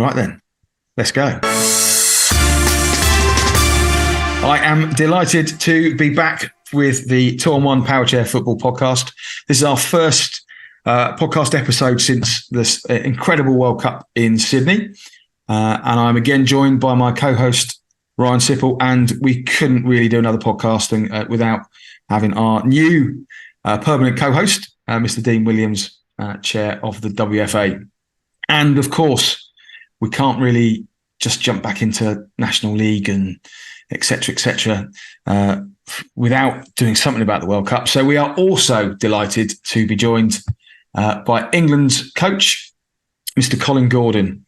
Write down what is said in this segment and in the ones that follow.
Right then, let's go. I am delighted to be back with the 2-on-1 Powerchair Football Podcast. This is our first podcast episode since this incredible World Cup in Sydney. And I'm again joined by my co-host, Ryan Sipple, and we couldn't really do another podcasting without having our new permanent co-host, Mr. Dean Williams, chair of the WFA. And of course, we can't really just jump back into National League and et cetera, without doing something about the World Cup. So we are also delighted to be joined by England's coach, Mr. Colin Gordon.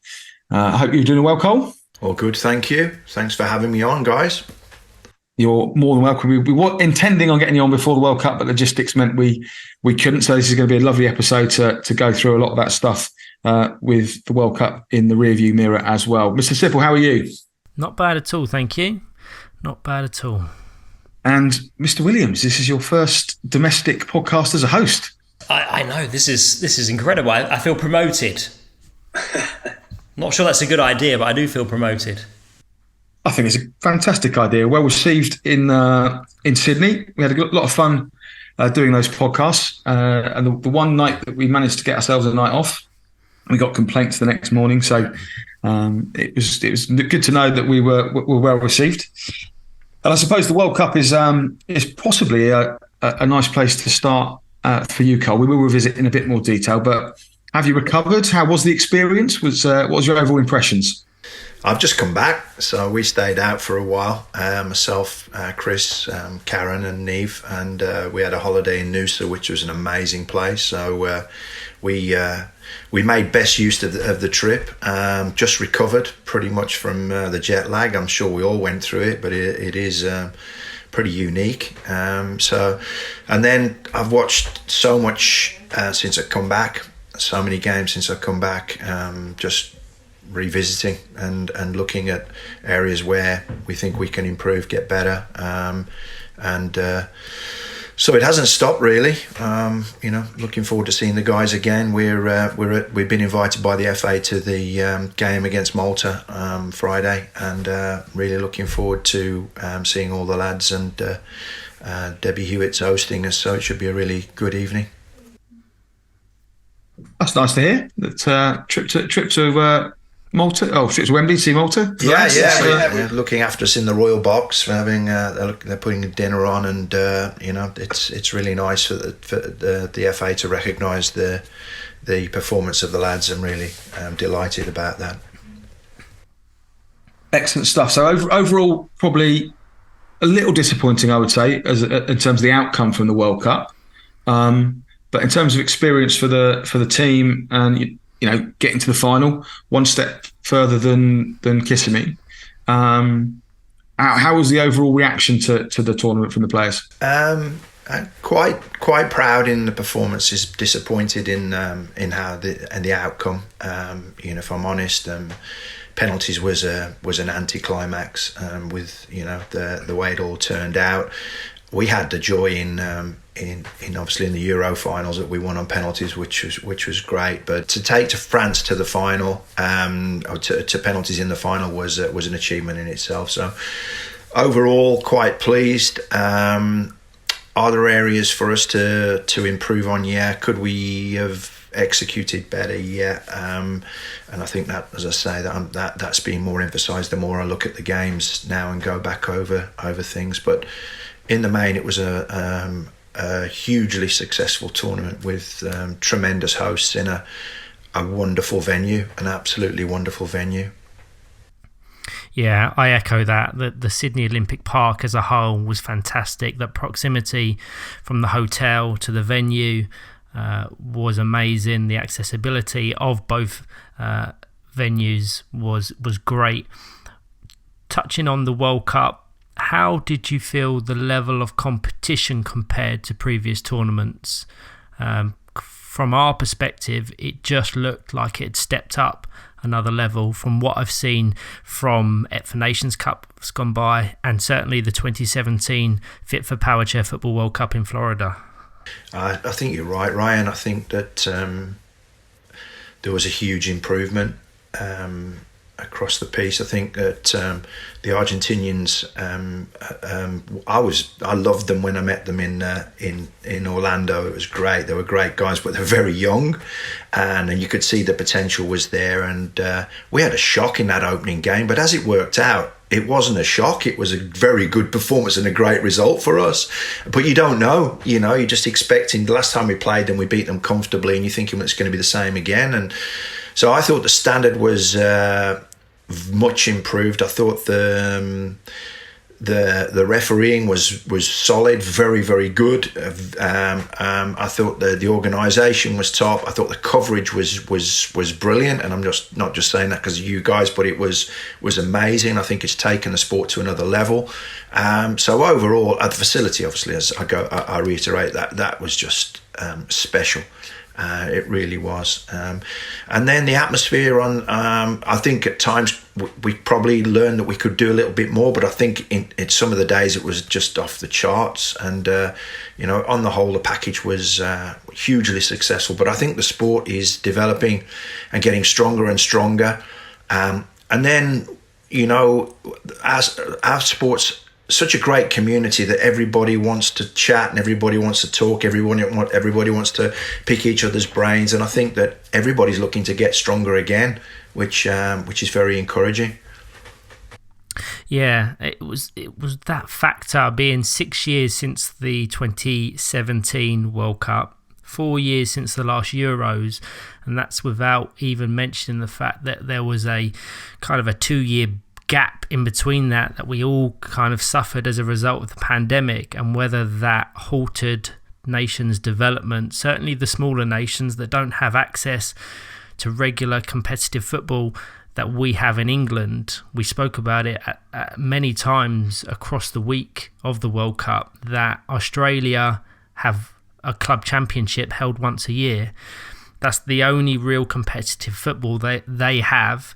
I hope you're doing well, Cole. All good, thank you. Thanks for having me on, guys. You're more than welcome. We were intending on getting you on before the World Cup, but logistics meant we couldn't. So this is going to be a lovely episode to go through a lot of that stuff with the World Cup in the rearview mirror as well. Mr. Sipple, how are you? Not bad at all, thank you. Not bad at all. And Mr. Williams, this is your first domestic podcast as a host. I know, this is incredible. I feel promoted. Not sure that's a good idea, but I do feel promoted. I think it's a fantastic idea. Well received in Sydney. We had a lot of fun doing those podcasts. And the one night that we managed to get ourselves a night off, we got complaints the next morning. So it was good to know that we were well received. And I suppose the World Cup is possibly a nice place to start for you, Cole. We will revisit in a bit more detail, but have you recovered? How was the experience? What was your overall impressions? I've just come back, so we stayed out for a while. Myself, Chris, Karen and Neve, and we had a holiday in Noosa, which was an amazing place. So we made best use of the trip. Just recovered pretty much from the jet lag. I'm sure we all went through it, but it is pretty unique. And then I've watched so much since I've come back. So many games since I've come back. Just revisiting and looking at areas where we think we can improve, get better, so it hasn't stopped really. Looking forward to seeing the guys again. We've been invited by the FA to the game against Malta Friday, and really looking forward to seeing all the lads, and Debbie Hewitt's hosting us, so it should be a really good evening. That's nice to hear. That trip to Malta. Oh, trip to Wembley to see Malta. Yeah. We're looking after us in the Royal Box. We're having they're putting dinner on, and it's really nice for the FA to recognise the performance of the lads. I'm really delighted about that. Excellent stuff. So overall, probably a little disappointing, I would say, in terms of the outcome from the World Cup. But in terms of experience for the team, and getting to the final, one step further than Kissimmee. How was the overall reaction to the tournament from the players? Quite proud in the performances. Disappointed in how the outcome. If I'm honest, penalties was an anticlimax with the way it all turned out. We had the joy in obviously in the Euro finals that we won on penalties, which was great. But to take to France to the final, or to penalties in the final was an achievement in itself. So overall, quite pleased. Are there areas for us to improve on? Yeah. Could we have executed better? Yeah. And I think that, as I say, that's being more emphasised the more I look at the games now and go back over things. But in the main, it was a hugely successful tournament with tremendous hosts in a wonderful venue, an absolutely wonderful venue. Yeah, I echo that. The Sydney Olympic Park as a whole was fantastic. The proximity from the hotel to the venue was amazing. The accessibility of both venues was great. Touching on the World Cup, how did you feel the level of competition compared to previous tournaments? From our perspective, it just looked like it stepped up another level from what I've seen from FIPFA Nations Cup that's gone by, and certainly the 2017 FIPFA Powerchair Football World Cup in Florida. I think you're right, Ryan. I think that there was a huge improvement across the piece. I think that the Argentinians, I loved them when I met them in Orlando. It was great. They were great guys, but they're very young, and you could see the potential was there. And we had a shock in that opening game, but as it worked out, it wasn't a shock. It was a very good performance and a great result for us. But you don't know, you're just expecting. The last time we played them, we beat them comfortably, and you're thinking, well, it's going to be the same again. And so I thought the standard was much improved. I thought the refereeing was solid, very, very good. I thought the organisation was top. I thought the coverage was brilliant, and I'm not just saying that because of you guys, but it was amazing. I think it's taken the sport to another level. So overall, at the facility, obviously, as I reiterate that was just special. It really was. And then the atmosphere I think at times we probably learned that we could do a little bit more, but I think in some of the days it was just off the charts. And, on the whole, the package was hugely successful. But I think the sport is developing and getting stronger and stronger. And then, our sport's such a great community that everybody wants to chat and everybody wants to talk. Everybody wants to pick each other's brains, and I think that everybody's looking to get stronger again, which is very encouraging. Yeah, it was that factor being 6 years since the 2017 World Cup, 4 years since the last Euros, and that's without even mentioning the fact that there was a kind of a 2-year gap in between that we all kind of suffered as a result of the pandemic, and whether that halted nations' development, certainly the smaller nations that don't have access to regular competitive football that we have in England. We spoke about it at many times across the week of the World Cup, that Australia have a club championship held once a year. That's the only real competitive football they have.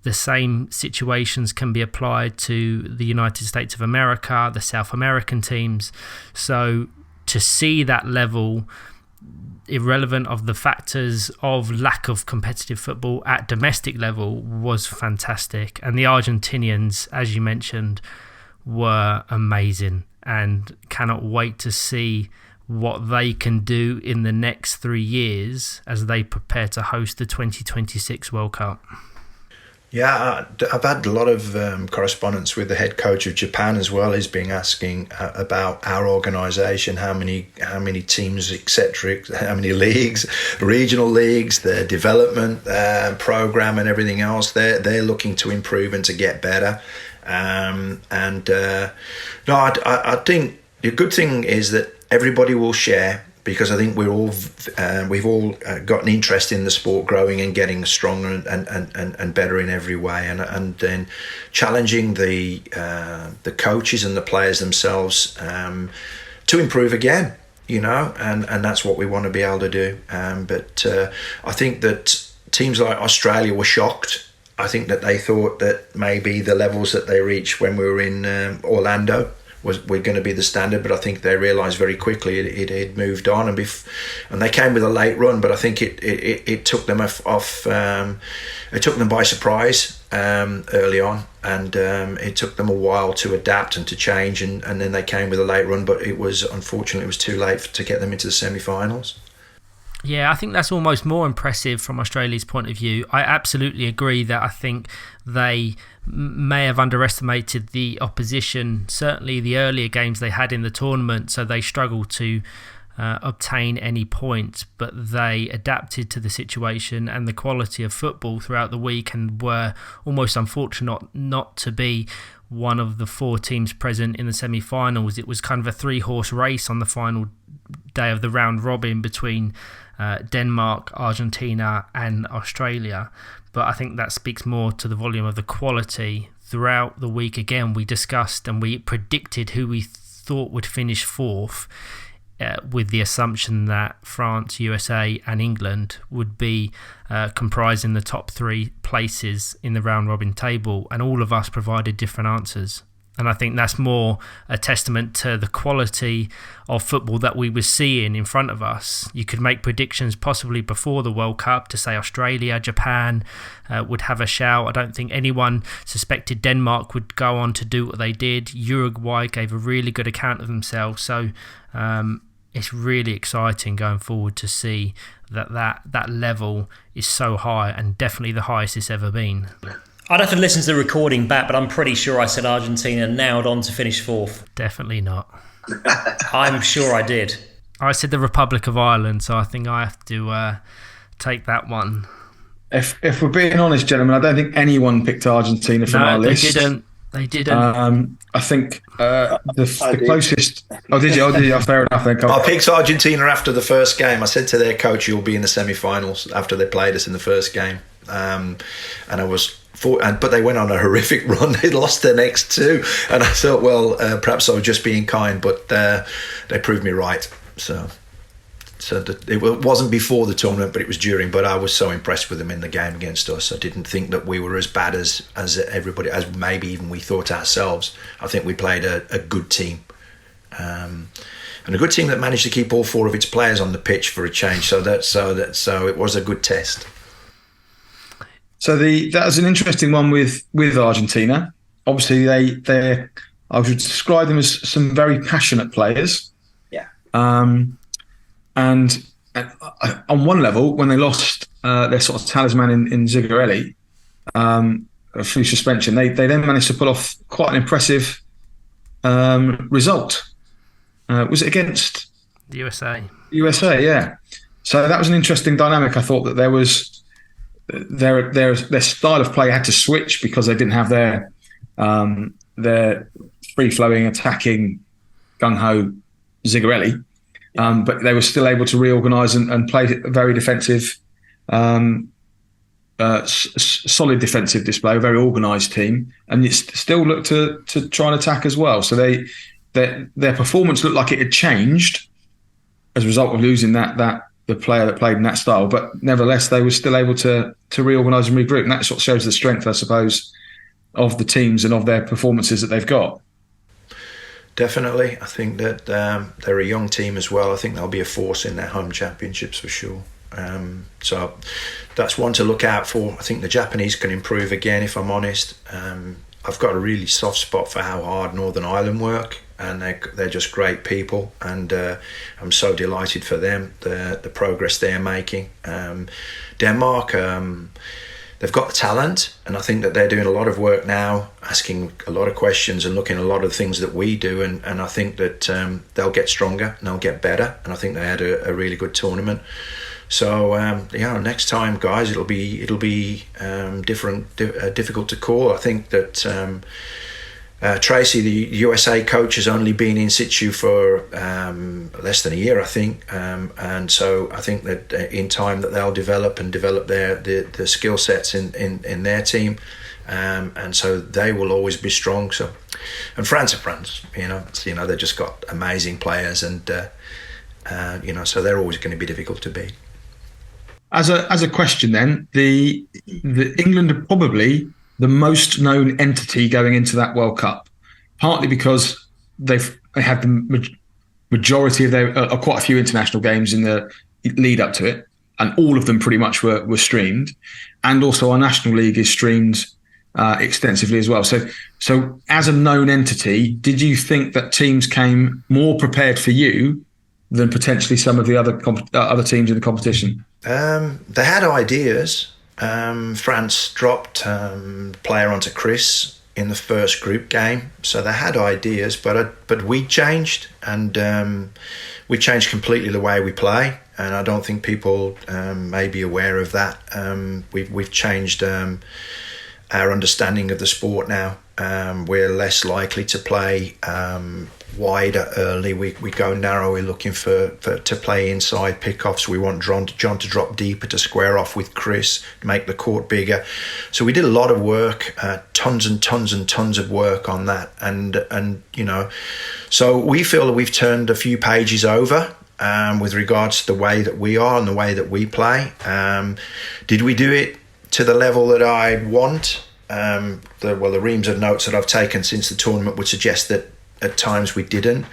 The same situations can be applied to the United States of America, the South American teams. So to see that level, irrelevant of the factors of lack of competitive football at domestic level, was fantastic. And the Argentinians, as you mentioned, were amazing, and cannot wait to see what they can do in the next 3 years as they prepare to host the 2026 World Cup. Yeah, I've had a lot of correspondence with the head coach of Japan as well. He's been asking about our organisation, how many teams, etc., how many leagues, regional leagues, the development program, and everything else. They're looking to improve and to get better. I think the good thing is that everybody will share, because I think we've all got an interest in the sport growing and getting stronger and better in every way, and then challenging the coaches and the players themselves to improve again, and that's what we want to be able to do. But I think that teams like Australia were shocked. I think that they thought that maybe the levels that they reached when we were in Orlando were going to be the standard, but I think they realised very quickly it had moved on, and they came with a late run, but I think it took them it took them by surprise early on, and it took them a while to adapt and to change, and then they came with a late run, but unfortunately it was too late to get them into the semi-finals. Yeah, I think that's almost more impressive from Australia's point of view. I absolutely agree that I think they may have underestimated the opposition, certainly the earlier games they had in the tournament, so they struggled to obtain any points, but they adapted to the situation and the quality of football throughout the week, and were almost unfortunate not to be one of the 4 teams present in the semi-finals. It was kind of a 3-horse race on the final day of the round robin between Denmark, Argentina and Australia, but I think that speaks more to the volume of the quality. Throughout the week, again, we discussed and we predicted who we thought would finish 4th, with the assumption that France, USA and England would be comprising the top 3 places in the round robin table, and all of us provided different answers. And I think that's more a testament to the quality of football that we were seeing in front of us. You could make predictions possibly before the World Cup to say Australia, Japan would have a shout. I don't think anyone suspected Denmark would go on to do what they did. Uruguay gave a really good account of themselves. So it's really exciting going forward to see that level is so high, and definitely the highest it's ever been. I'd have to listen to the recording back, but I'm pretty sure I said Argentina nailed on to finish fourth. Definitely not. I'm sure I did. I said the Republic of Ireland, so I think I have to take that one. If we're being honest, gentlemen, I don't think anyone picked Argentina from our list. They didn't. I think the closest... Oh, did you? Oh, fair enough then. I picked Argentina after the first game. I said to their coach, you'll be in the semi-finals, after they played us in the first game. And I was... but they went on a horrific run. They lost their next two, and I thought, well, perhaps I was just being kind, but they proved me right. So it wasn't before the tournament, but it was during. But I was so impressed with them in the game against us. I didn't think that we were as bad as everybody, as maybe even we thought ourselves. I think we played a good team, and a good team that managed to keep all four of its players on the pitch for a change. So it was a good test. So that was an interesting one with Argentina. Obviously, they I would describe them as some very passionate players. Yeah. And on one level, when they lost their sort of talisman in Zigarelli through suspension, they then managed to pull off quite an impressive result. Was it against the USA? USA, yeah. So that was an interesting dynamic. I thought that there was. Their style of play had to switch because they didn't have their free-flowing, attacking, gung-ho Zigarelli, but they were still able to reorganise and play a very defensive, solid defensive display, a very organised team, and it still looked to try and attack as well. So their performance looked like it had changed as a result of losing the player that played in that style, but nevertheless they were still able to reorganise and regroup, and that sort of shows the strength, I suppose, of the teams and of their performances that they've got. Definitely. I think that they're a young team as well. I think they'll be a force in their home championships for sure. So that's one to look out for. I think the Japanese can improve again, if I'm honest. I've got a really soft spot for how hard Northern Ireland work, and they're just great people, and I'm so delighted for them, the progress they're making. Denmark, they've got the talent, and I think that they're doing a lot of work now, asking a lot of questions and looking at a lot of the things that we do, and I think that they'll get stronger and they'll get better, and I think they had a really good tournament. So next time, guys, it'll be difficult to call. I think that Tracy, the USA coach, has only been in situ for less than a year, I think, and so I think that in time that they'll develop their skill sets in their team, and so they will always be strong. So, and France, they've just got amazing players, and so they're always going to be difficult to beat. As a question, then, the England are probably the most known entity going into that World Cup, partly because they had the majority of quite a few international games in the lead up to it, and all of them pretty much were streamed, and also our National League is streamed extensively as well. So as a known entity, did you think that teams came more prepared for you than potentially some of the other teams in the competition? They had ideas. France dropped player onto Chris in the first group game, so they had ideas, but we changed, and we changed completely the way we play, and I don't think people may be aware of that. We've changed our understanding of the sport now. We're less likely to play wider early. We go narrow. We're looking for to play inside pickoffs. We want John to drop deeper, to square off with Chris, make the court bigger. So we did a lot of work, tons and tons and tons of work on that, and so we feel that we've turned a few pages over with regards to the way that we are and the way that we play. Did we do it to the level that I want? the reams of notes that I've taken since the tournament would suggest that at times we didn't.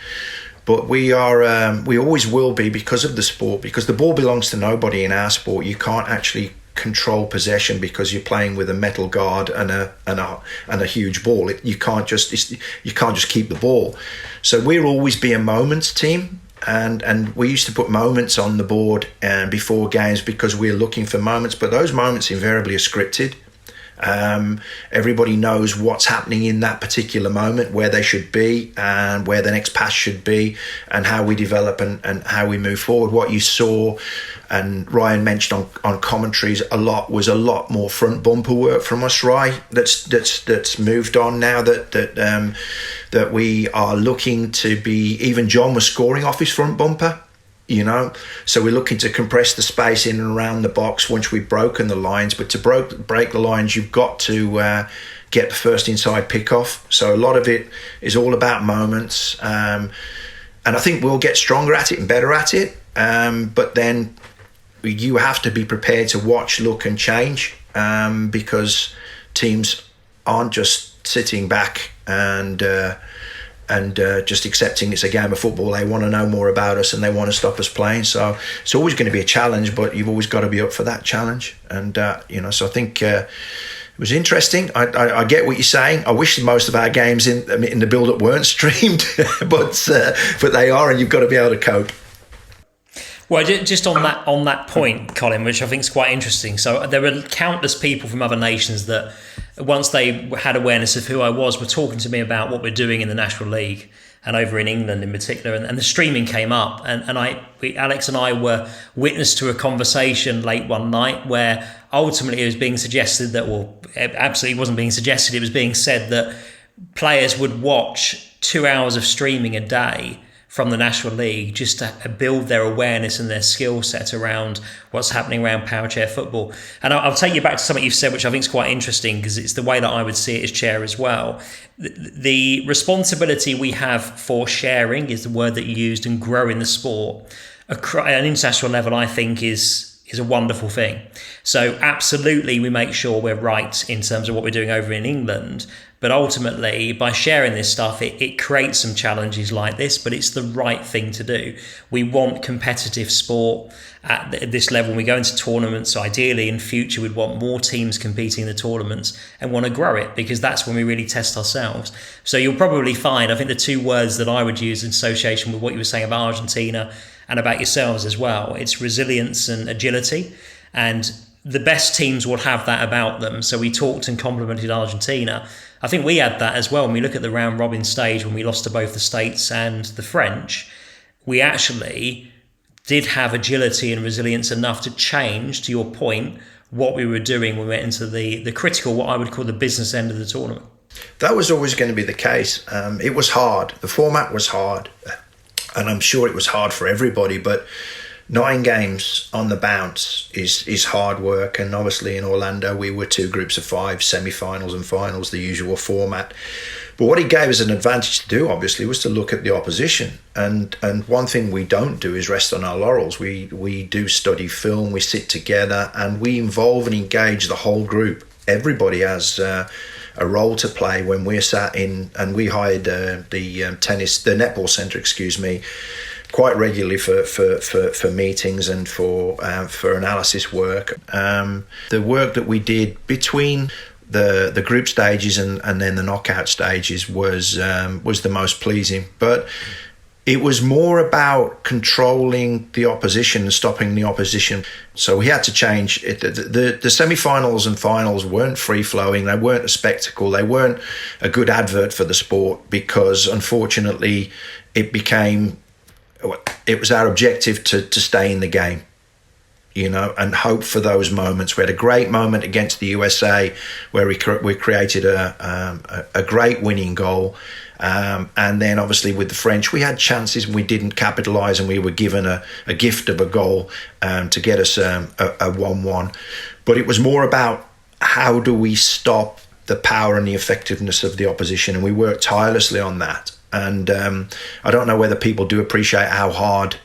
But we always will be, because of the sport, because the ball belongs to nobody in our sport. You can't actually control possession because you're playing with a metal guard and a huge ball. You can't just keep the ball. So we'll always be a moments team. And we used to put moments on the board before games because we're looking for moments, but those moments invariably are scripted. Everybody knows what's happening in that particular moment, where they should be and where the next pass should be, and how we develop and how we move forward. What you saw, and Ryan mentioned on commentaries was a lot more front bumper work from us, Ryan. That's moved on now that we are looking to be. Even John was scoring off his front bumper. So we're looking to compress the space in and around the box once we've broken the lines. But to break the lines, you've got to get the first inside pick-off. So a lot of it is all about moments. And I think we'll get stronger at it and better at it. But then you have to be prepared to watch, look and change, because teams aren't just sitting back and just accepting it's a game of football. They want to know more about us and they want to stop us playing. So it's always going to be a challenge, but you've always got to be up for that challenge. And so I think it was interesting. I get what you're saying. I wish most of our games in the build-up weren't streamed, but they are, and you've got to be able to cope. Well, just on that point, Colin, which I think is quite interesting. So there were countless people from other nations that, once they had awareness of who I was, were talking to me about what we're doing in the National League and over in England in particular. And the streaming came up, and Alex and I were witness to a conversation late one night where ultimately it was being suggested that, well, it absolutely wasn't being suggested. It was being said that players would watch 2 hours of streaming a day from the National League just to build their awareness and their skill set around what's happening around Powerchair football. And I'll take you back to something you've said, which I think is quite interesting, because it's the way that I would see it as chair as well. The responsibility we have for sharing is the word that you used, and growing the sport at an international level, I think is a wonderful thing. So absolutely, we make sure we're right in terms of what we're doing over in England. But ultimately, by sharing this stuff, it creates some challenges like this, but it's the right thing to do. We want competitive sport at this level. When we go into tournaments, ideally in future, we'd want more teams competing in the tournaments and want to grow it, because that's when we really test ourselves. So you'll probably find, I think the two words that I would use in association with what you were saying about Argentina and about yourselves as well, it's resilience and agility. And the best teams will have that about them. So we talked and complimented Argentina. I think we had that as well. When we look at the round robin stage, when we lost to both the States and the French, we actually did have agility and resilience enough to change, to your point, what we were doing when we went into the critical, what I would call the business end of the tournament. That was always going to be the case. It was hard. The format was hard. And I'm sure it was hard for everybody, but 9 games on the bounce is hard work. And obviously in Orlando, we were 2 groups of 5, semi-finals and finals, the usual format. But what it gave us an advantage to do, obviously, was to look at the opposition. And one thing we don't do is rest on our laurels. We do study film, we sit together, and we involve and engage the whole group. Everybody has a role to play when we're sat in, and we hired the netball centre, quite regularly for meetings and for analysis work. The work that we did between the group stages and then the knockout stages was the most pleasing. But it was more about controlling the opposition and stopping the opposition. So we had to change it. The semi-finals and finals weren't free-flowing. They weren't a spectacle. They weren't a good advert for the sport, because unfortunately it was our objective to stay in the game, and hope for those moments. We had a great moment against the USA where we created a great winning goal. And then obviously with the French, we had chances and we didn't capitalise, and we were given a gift of a goal to get us a 1-1. But it was more about how do we stop the power and the effectiveness of the opposition, and we worked tirelessly on that. And I don't know whether people do appreciate how hard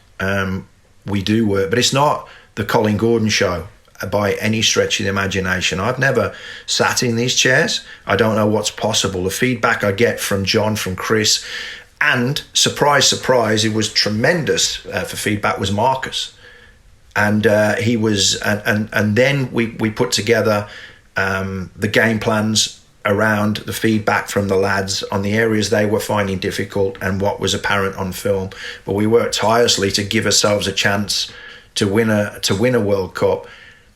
we do work, but it's not the Colin Gordon show. by any stretch of the imagination. I've never sat in these chairs. I don't know what's possible. The feedback I get from John, from Chris, and surprise, surprise, it was tremendous for feedback, was Marcus. And he was, and then we put together the game plans around the feedback from the lads on the areas they were finding difficult and what was apparent on film. But we worked tirelessly to give ourselves a chance to win a World Cup.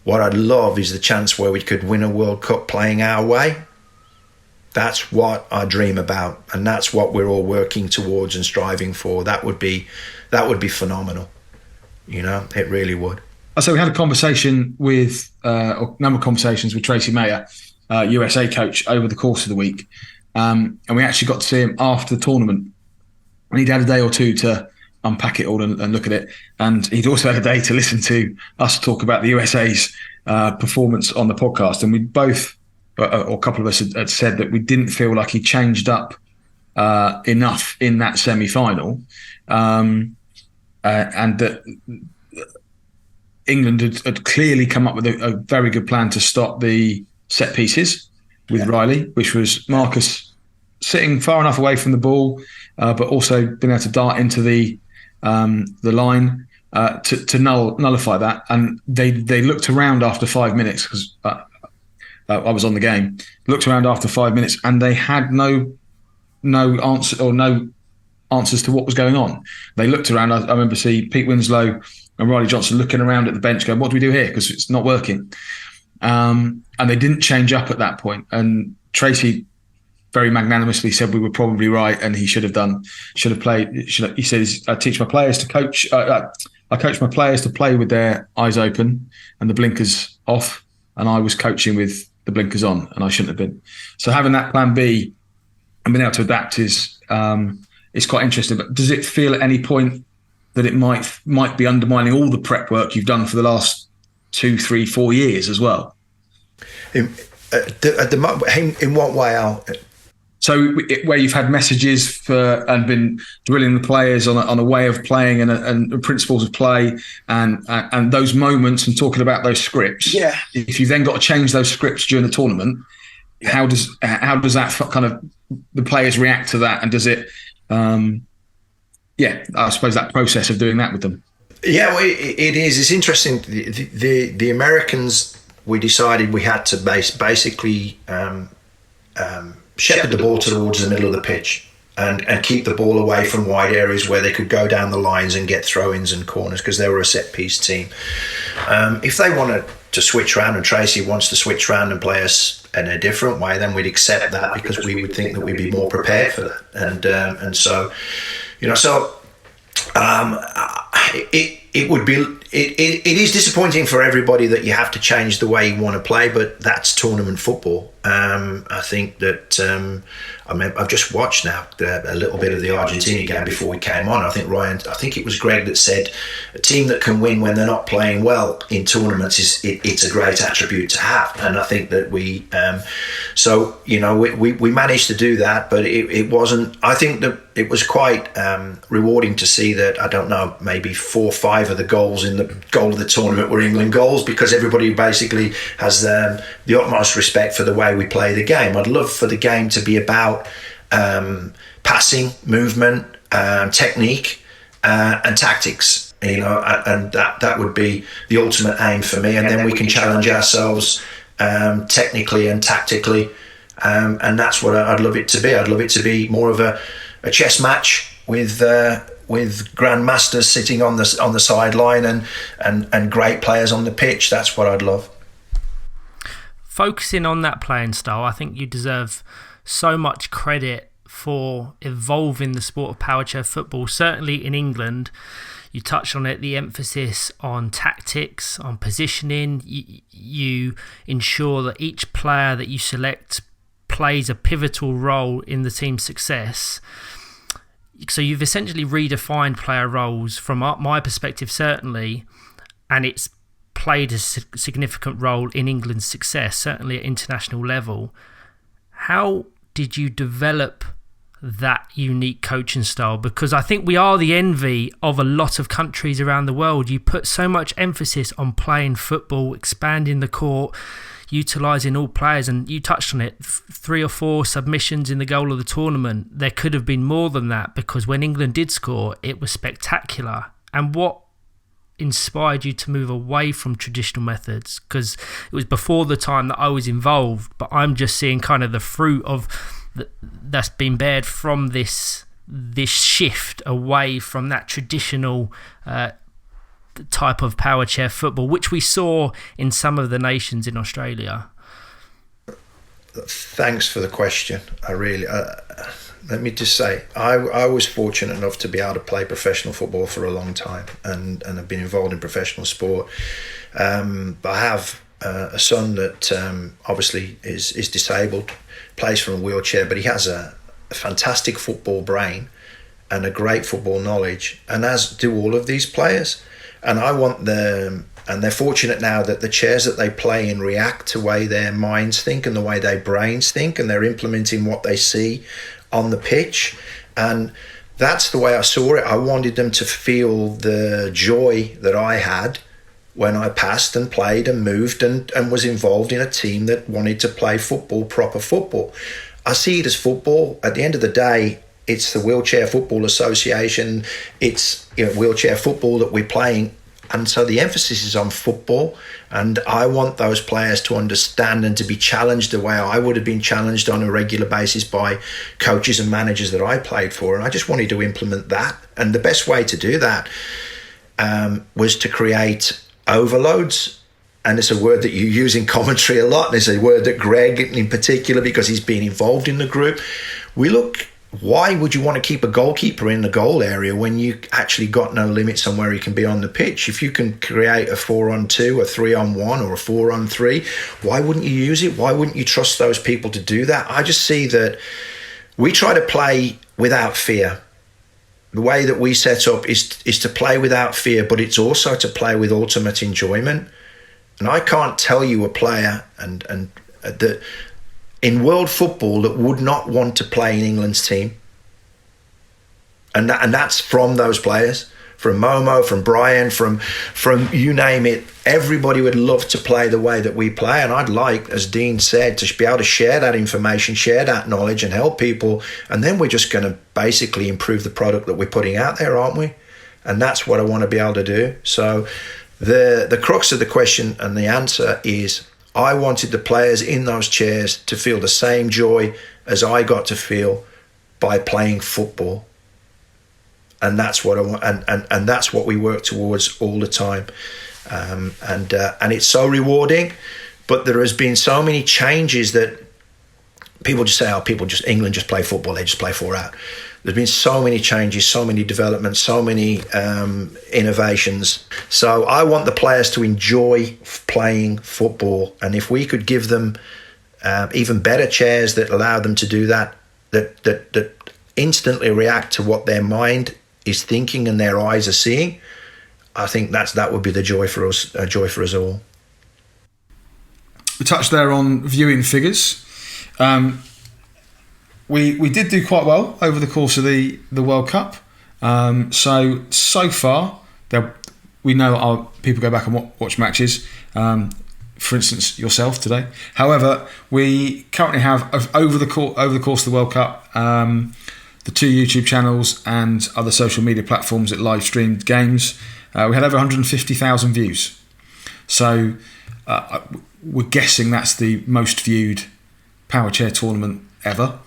What I'd love is the chance where we could win a World Cup playing our way. That's what I dream about, and that's what we're all working towards and striving for. That would be phenomenal. You know, it really would. So we had a conversation with, a number of conversations with Tracy Mayer, USA coach, over the course of the week. And we actually got to see him after the tournament. And he'd had a day or two to unpack it all and look at it. And he'd also had a day to listen to us talk about the USA's performance on the podcast. And we both, or a couple of us, had said that we didn't feel like he changed up enough in that semi-final. And that England had clearly come up with a very good plan to stop the set pieces with Riley, which was Marcus sitting far enough away from the ball, but also being able to dart into the line to nullify that. And they looked around after 5 minutes, because I was on the game. Looked around after 5 minutes, and they had no answer or no answers to what was going on. They looked around. I remember seeing Pete Winslow and Riley Johnson looking around at the bench going, what do we do here? Because it's not working. And they didn't change up at that point. And Tracy very magnanimously said we were probably right, and he should have played. He says, I teach my players to coach. I coach my players to play with their eyes open and the blinkers off. And I was coaching with the blinkers on, and I shouldn't have been. So having that plan B and being able to adapt is quite interesting. But does it feel at any point that it might be undermining all the prep work you've done for the last 2, 3, 4 years as well? In what way, Al? So where you've had messages and been drilling the players on a way of playing and principles of play and those moments and talking about those scripts. Yeah. If you've then got to change those scripts during the tournament, how does that kind of the players react to that, and does it? I suppose that process of doing that with them. Yeah, well, it is. It's interesting. The Americans, we decided we had to basically shepherd the ball towards the middle of the pitch and keep the ball away from wide areas where they could go down the lines and get throw-ins and corners, because they were a set-piece team. If they wanted to switch around, and Tracy wants to switch around and play us in a different way, then we'd accept that, because we would think that we'd be more prepared for that. And so, you know, it would be. It is disappointing for everybody that you have to change the way you want to play, but that's tournament football. I think that I've just watched now a little bit of the Argentina game before we came on. I think it was Greg that said a team that can win when they're not playing well in tournaments it's a great attribute to have. And I think that we managed to do that, but it wasn't. I think that it was quite rewarding to see that, I don't know, maybe 4 or 5 of the goals in the goal of the tournament were England goals, because everybody basically has the utmost respect for the way we play the game. I'd love for the game to be about passing, movement, technique, and tactics. You know, and that would be the ultimate aim for me. And then we can challenge ourselves technically and tactically, and that's what I'd love it to be. I'd love it to be more of a chess match with grandmasters sitting on the sideline and great players on the pitch. That's what I'd love. Focusing on that playing style, I think you deserve so much credit for evolving the sport of powerchair football. Certainly in England, you touched on it, the emphasis on tactics, on positioning. You ensure that each player that you select plays a pivotal role in the team's success. So you've essentially redefined player roles from my perspective, certainly, and it's played a significant role in England's success, certainly at international level. How did you develop that unique coaching style, because I think we are the envy of a lot of countries around the world. You put so much emphasis on playing football, expanding the court, utilising all players, and you touched on it, 3 or 4 submissions in the goal of the tournament. There could have been more than that, because when England did score, it was spectacular. And what inspired you to move away from traditional methods? Because it was before the time that I was involved, but I'm just seeing kind of the fruit of that's been bared from this shift away from that traditional type of power chair football, which we saw in some of the nations in Australia. Thanks for the question. I really let me just say, I was fortunate enough to be able to play professional football for a long time, and I've been involved in professional sport. But I have a son that obviously is disabled, plays from a wheelchair, but he has a fantastic football brain and a great football knowledge, and as do all of these players. And I want them, and they're fortunate now that the chairs that they play in react to the way their minds think and the way their brains think, and they're implementing what they see on the pitch. And that's the way I saw it. I wanted them to feel the joy that I had when I passed and played and moved and was involved in a team that wanted to play football, proper football. I see it as football. At the end of the day, it's the Wheelchair Football Association. It's wheelchair football that we're playing. And so the emphasis is on football. And I want those players to understand and to be challenged the way I would have been challenged on a regular basis by coaches and managers that I played for. And I just wanted to implement that. And the best way to do that was to create overloads. And it's a word that you use in commentary a lot. And it's a word that Greg in particular, because he's been involved in the group, why would you want to keep a goalkeeper in the goal area when you actually got no limits on where he can be on the pitch? If you can create a 4-on-2, a 3-on-1 or a 4-on-3, why wouldn't you use it? Why wouldn't you trust those people to do that? I just see that we try to play without fear. The way that we set up is to play without fear, but it's also to play with ultimate enjoyment. And I can't tell you a player and that in world football that would not want to play in England's team. And that's from those players, from Momo, from Brian, from you name it. Everybody would love to play the way that we play. And I'd like, as Dean said, to be able to share that information, share that knowledge and help people. And then we're just going to basically improve the product that we're putting out there, aren't we? And that's what I want to be able to do. So the crux of the question and the answer is, I wanted the players in those chairs to feel the same joy as I got to feel by playing football. And that's what I want, and that's what we work towards all the time. And it's so rewarding, but there has been so many changes that people just say, England just play football, they just play 4 out. There's been so many changes, so many developments, so many innovations. So I want the players to enjoy playing football. And if we could give them even better chairs that allow them to do that instantly react to what their mind is thinking and their eyes are seeing, I think that would be the joy for us, all. We touched there on viewing figures. We did do quite well over the course of the World Cup. So far, we know our people go back and watch matches. For instance, yourself today. However, we currently have over the course of the World Cup, the 2 YouTube channels and other social media platforms that live streamed games. We had over 150,000 views. So we're guessing that's the most viewed Powerchair tournament ever.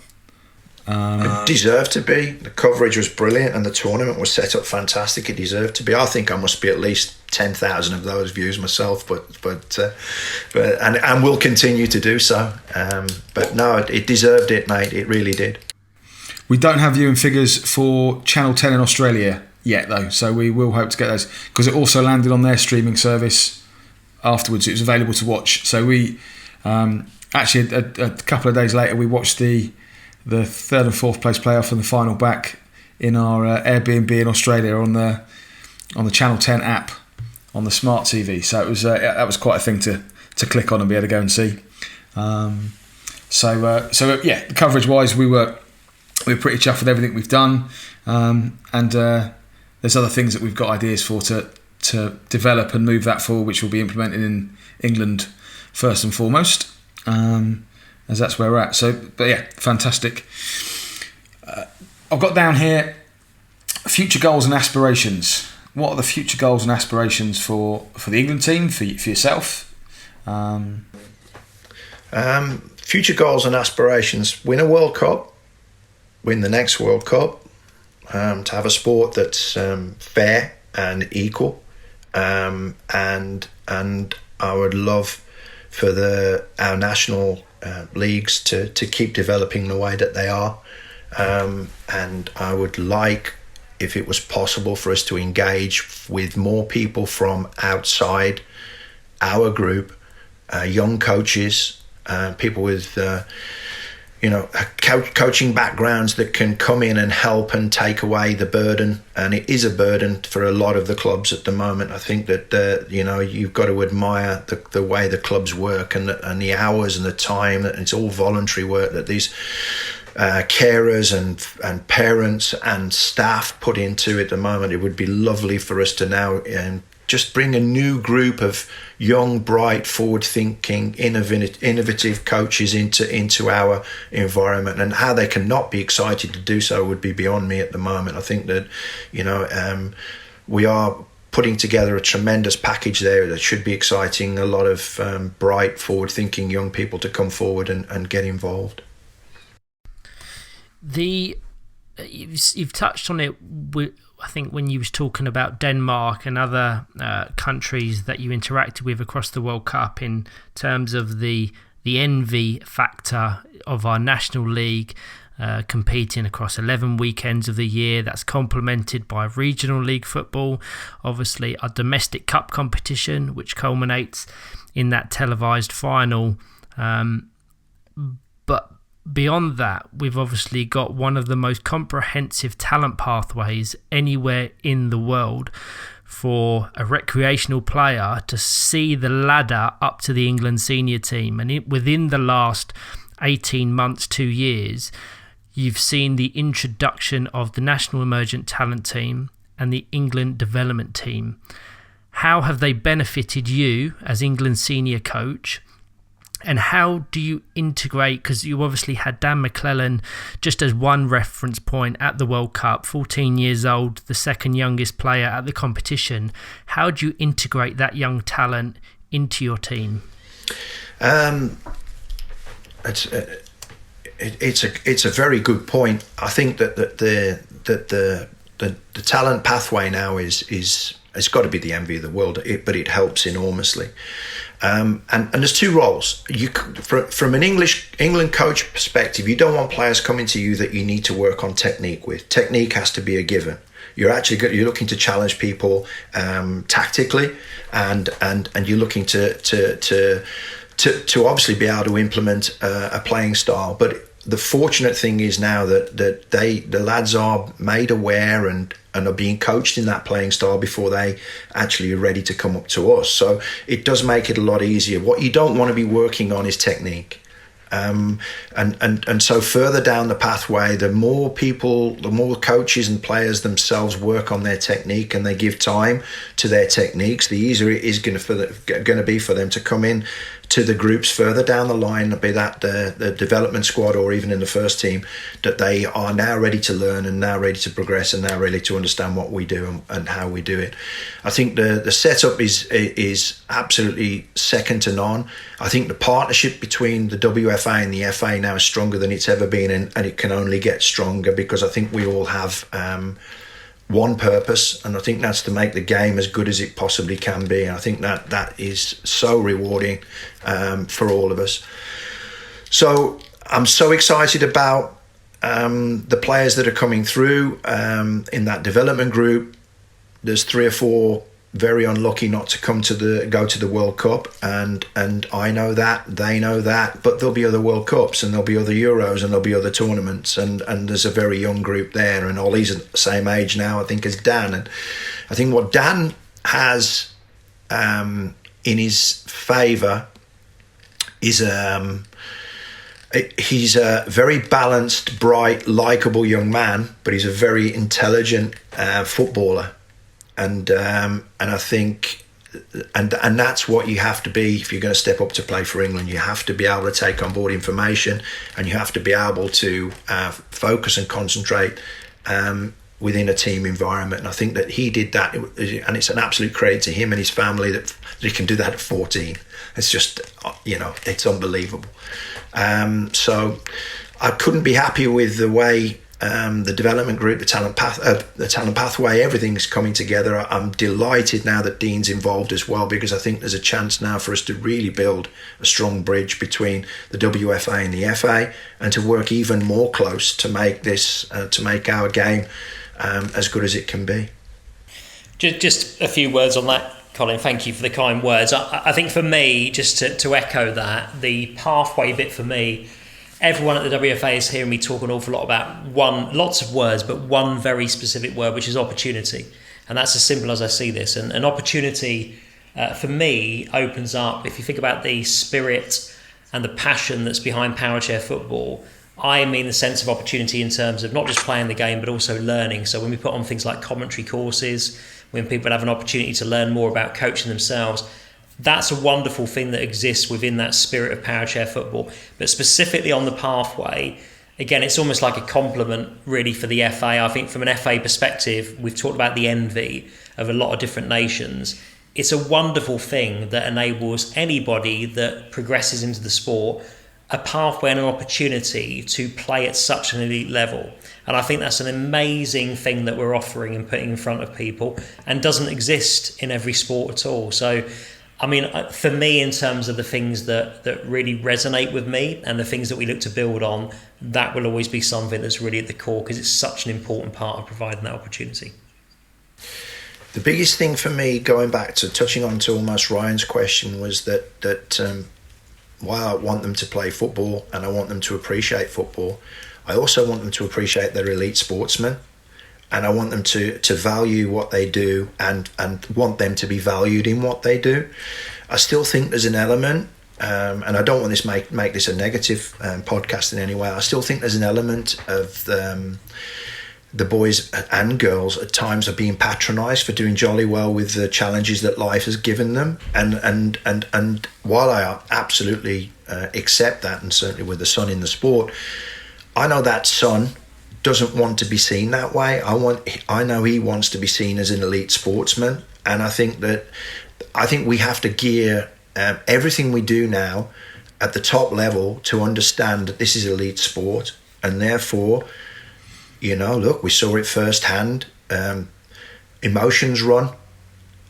It deserved to be. The coverage was brilliant and the tournament was set up fantastic. It deserved to be. I think I must be at least 10,000 of those views myself, but will continue to do so. But no, it deserved it, mate. It really did. We don't have viewing figures for Channel 10 in Australia yet, though, so we will hope to get those, because it also landed on their streaming service afterwards. It was available to watch. So we actually a couple of days later we watched the 3rd and 4th place playoff and the final back in our Airbnb in Australia on the Channel 10 app on the smart TV. So it was that was quite a thing to click on and be able to go and see. So the coverage wise, we were we're pretty chuffed with everything we've done, and there's other things that we've got ideas for to develop and move that forward, which will be implemented in England first and foremost, as that's where we're at. So, but yeah, fantastic. I've got down here future goals and aspirations. What are the future goals and aspirations for the England team, for yourself? Future goals and aspirations: win a World Cup, win the next World Cup, to have a sport that's fair and equal, and I would love for our national leagues to keep developing the way that they are, and I would like, if it was possible, for us to engage with more people from outside our group, young coaches, people with coaching backgrounds that can come in and help and take away the burden. And it is a burden for a lot of the clubs at the moment. I think that you've got to admire the way the clubs work and the hours and the time, that it's all voluntary work that these carers and parents and staff put into it at the moment. It would be lovely for us to now just bring a new group of young, bright, forward-thinking, innovative coaches into our environment, and how they cannot be excited to do so would be beyond me at the moment. I think that we are putting together a tremendous package there that should be exciting a lot of bright, forward-thinking young people to come forward and get involved. You've touched on it, I think, when you was talking about Denmark and other countries that you interacted with across the World Cup, in terms of the envy factor of our national league competing across 11 weekends of the year. That's complemented by regional league football, obviously our domestic cup competition, which culminates in that televised final. But beyond that, we've obviously got one of the most comprehensive talent pathways anywhere in the world for a recreational player to see the ladder up to the England senior team. And within the last 18 months, 2 years, you've seen the introduction of the National Emergent Talent Team and the England Development Team. How have they benefited you as England senior coach? And how do you integrate, because you obviously had Dan McClellan just as one reference point at the World Cup, 14 years old, the second youngest player at the competition. How do you integrate that young talent into your team? It's a very good point. I think that the talent pathway now is it's got to be the envy of the world, but it helps enormously. And there's two roles. From an England coach perspective, you don't want players coming to you that you need to work on technique with. Technique has to be a given. You're looking to challenge people tactically, and you're looking to obviously be able to implement a playing style. But the fortunate thing is now that the lads are made aware and are being coached in that playing style before they actually are ready to come up to us. So it does make it a lot easier. What you don't want to be working on is technique. And so further down the pathway, the more coaches and players themselves work on their technique and they give time to their techniques, the easier it is going to be for them to come in to the groups further down the line, be that the development squad or even in the first team, that they are now ready to learn and now ready to progress and now ready to understand what we do and how we do it. I think the setup is absolutely second to none. I think the partnership between the WFA and the FA now is stronger than it's ever been, and it can only get stronger because I think we all have one purpose, and I think that's to make the game as good as it possibly can be. And I think that is so rewarding for all of us. So I'm so excited about the players that are coming through in that development group. There's 3 or 4 very unlucky not to go to the World Cup, and I know that, they know that, but there'll be other World Cups and there'll be other Euros and there'll be other tournaments, and there's a very young group there, and Ollie's at the same age now, I think, as Dan. And I think what Dan has in his favour is a He's a very balanced, bright, likeable young man, but he's a very intelligent footballer, and I think, and that's what you have to be if you're going to step up to play for England. You have to be able to take on board information, and you have to be able to focus and concentrate within a team environment. And I think that he did that, and it's an absolute credit to him and his family that he can do that at 14. It's just, it's unbelievable. So I couldn't be happier with the way the development group, the talent pathway, everything's coming together. I'm delighted now that Dean's involved as well, because I think there's a chance now for us to really build a strong bridge between the WFA and the FA, and to work even more close to make this, to make our game as good as it can be. Just a few words on that, Colin. Thank you for the kind words. I think for me, just to echo that, the pathway bit for me, everyone at the WFA is hearing me talk an awful lot about lots of words, but one very specific word, which is opportunity. And that's as simple as I see this. And an opportunity, for me, opens up, if you think about the spirit and the passion that's behind Powerchair football, I mean the sense of opportunity in terms of not just playing the game, but also learning. So when we put on things like commentary courses, when people have an opportunity to learn more about coaching themselves, that's a wonderful thing that exists within that spirit of Powerchair football. But specifically on the pathway, again, it's almost like a compliment really for the FA. I think from an FA perspective, we've talked about the envy of a lot of different nations. It's a wonderful thing that enables anybody that progresses into the sport a pathway and an opportunity to play at such an elite level. And I think that's an amazing thing that we're offering and putting in front of people, and doesn't exist in every sport at all. So, I mean, for me, in terms of the things that really resonate with me and the things that we look to build on, that will always be something that's really at the core, because it's such an important part of providing that opportunity. The biggest thing for me, going back to touching on to almost Ryan's question, was that while I want them to play football and I want them to appreciate football, I also want them to appreciate their elite sportsmen, and I want them to value what they do and want them to be valued in what they do. I still think there's an element, and I don't want this make this a negative podcast in any way. I still think there's an element of the boys and girls at times are being patronised for doing jolly well with the challenges that life has given them. And while I absolutely accept that, and certainly with the son in the sport, I know that son doesn't want to be seen that way. I know he wants to be seen as an elite sportsman, and I think we have to gear everything we do now at the top level to understand that this is elite sport, and therefore, look, we saw it firsthand. Emotions run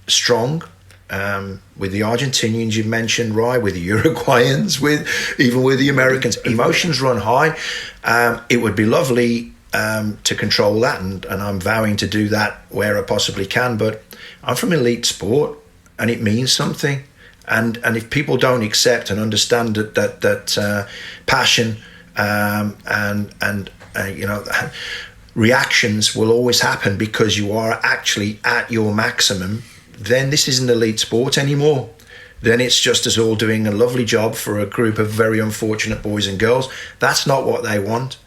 strong with the Argentinians you mentioned, right? With the Uruguayans, even with the Americans, emotions run high. It would be lovely to control that, and I'm vowing to do that where I possibly can. But I'm from elite sport, and it means something. And if people don't accept and understand that passion and reactions will always happen because you are actually at your maximum, then this isn't elite sport anymore. Then it's just us all doing a lovely job for a group of very unfortunate boys and girls. That's not what they want.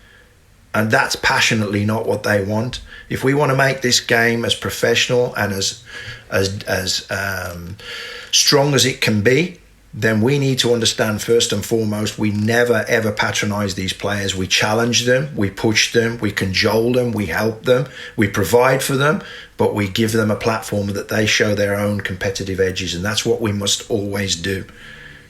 And that's passionately not what they want. If we want to make this game as professional and as strong as it can be, then we need to understand first and foremost, we never ever patronise these players. We challenge them, we push them, we cajole them, we help them, we provide for them, but we give them a platform that they show their own competitive edges, and that's what we must always do.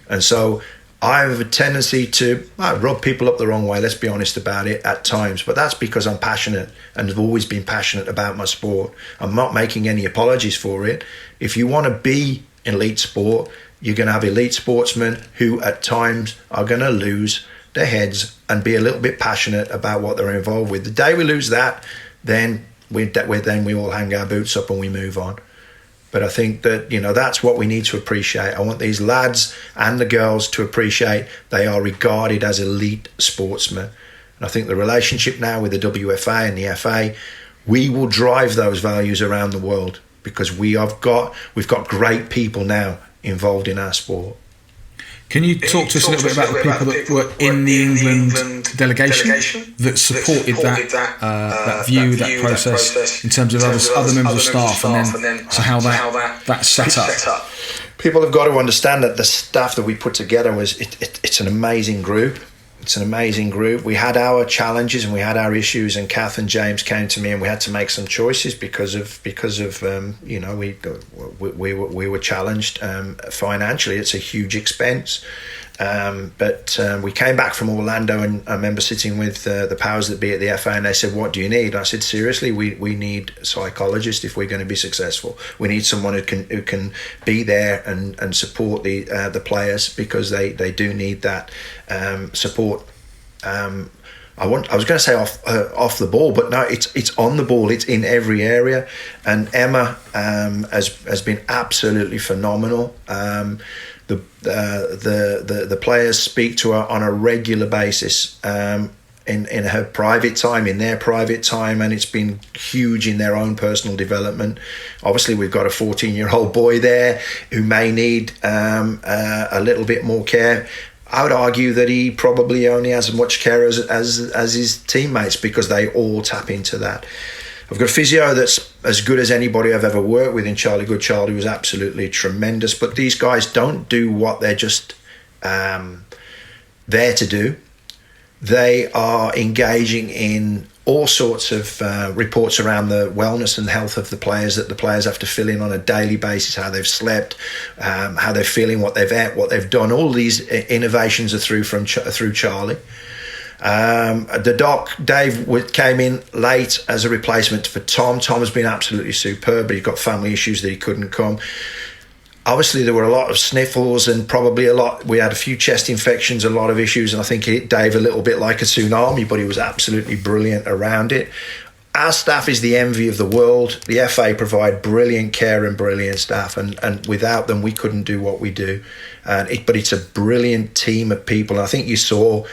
And so I have a tendency to rub people up the wrong way, let's be honest about it, at times, but that's because I'm passionate and have always been passionate about my sport. I'm not making any apologies for it. If you want to be in elite sport, you're going to have elite sportsmen who at times are going to lose their heads and be a little bit passionate about what they're involved with. The day we lose that, then we all hang our boots up and we move on. But I think that, that's what we need to appreciate. I want these lads and the girls to appreciate they are regarded as elite sportsmen. And I think the relationship now with the WFA and the FA, we will drive those values around the world, because we've got great people now involved in our sport. Can you talk to us a little bit about the people that were in the England delegation that supported that view, that process, in terms of other members of staff, and then so how that's set up? People have got to understand that the staff that we put together it's an amazing group. It's an amazing group. We had our challenges and we had our issues, and Kath and James came to me, and we had to make some choices because of we were challenged financially. It's a huge expense. But we came back from Orlando, and I remember sitting with the powers that be at the FA, and they said, "What do you need?" And I said, "Seriously, we need psychologists if we're going to be successful. We need someone who can be there and support the players, because they do need that support." I was going to say off the ball, but no, it's on the ball. It's in every area, and Emma has been absolutely phenomenal. The players speak to her on a regular basis in her private time, in their private time, and it's been huge in their own personal development. Obviously, we've got a 14-year-old boy there who may need a little bit more care. I would argue that he probably only has as much care as his teammates, because they all tap into that. I've got a physio that's as good as anybody I've ever worked with in Charlie Goodchild, who was absolutely tremendous. But these guys don't do what they're just there to do. They are engaging in all sorts of reports around the wellness and health of the players that the players have to fill in on a daily basis, how they've slept, how they're feeling, what they've ate, what they've done. All these innovations are through Charlie. The doc, Dave, came in late as a replacement for Tom. Tom has been absolutely superb, but he got family issues that he couldn't come. Obviously, there were a lot of sniffles and we had a few chest infections, a lot of issues, and I think it hit Dave a little bit like a tsunami, but he was absolutely brilliant around it. Our staff is the envy of the world. The FA provide brilliant care and brilliant staff, and without them, we couldn't do what we do. But it's a brilliant team of people, and I think you saw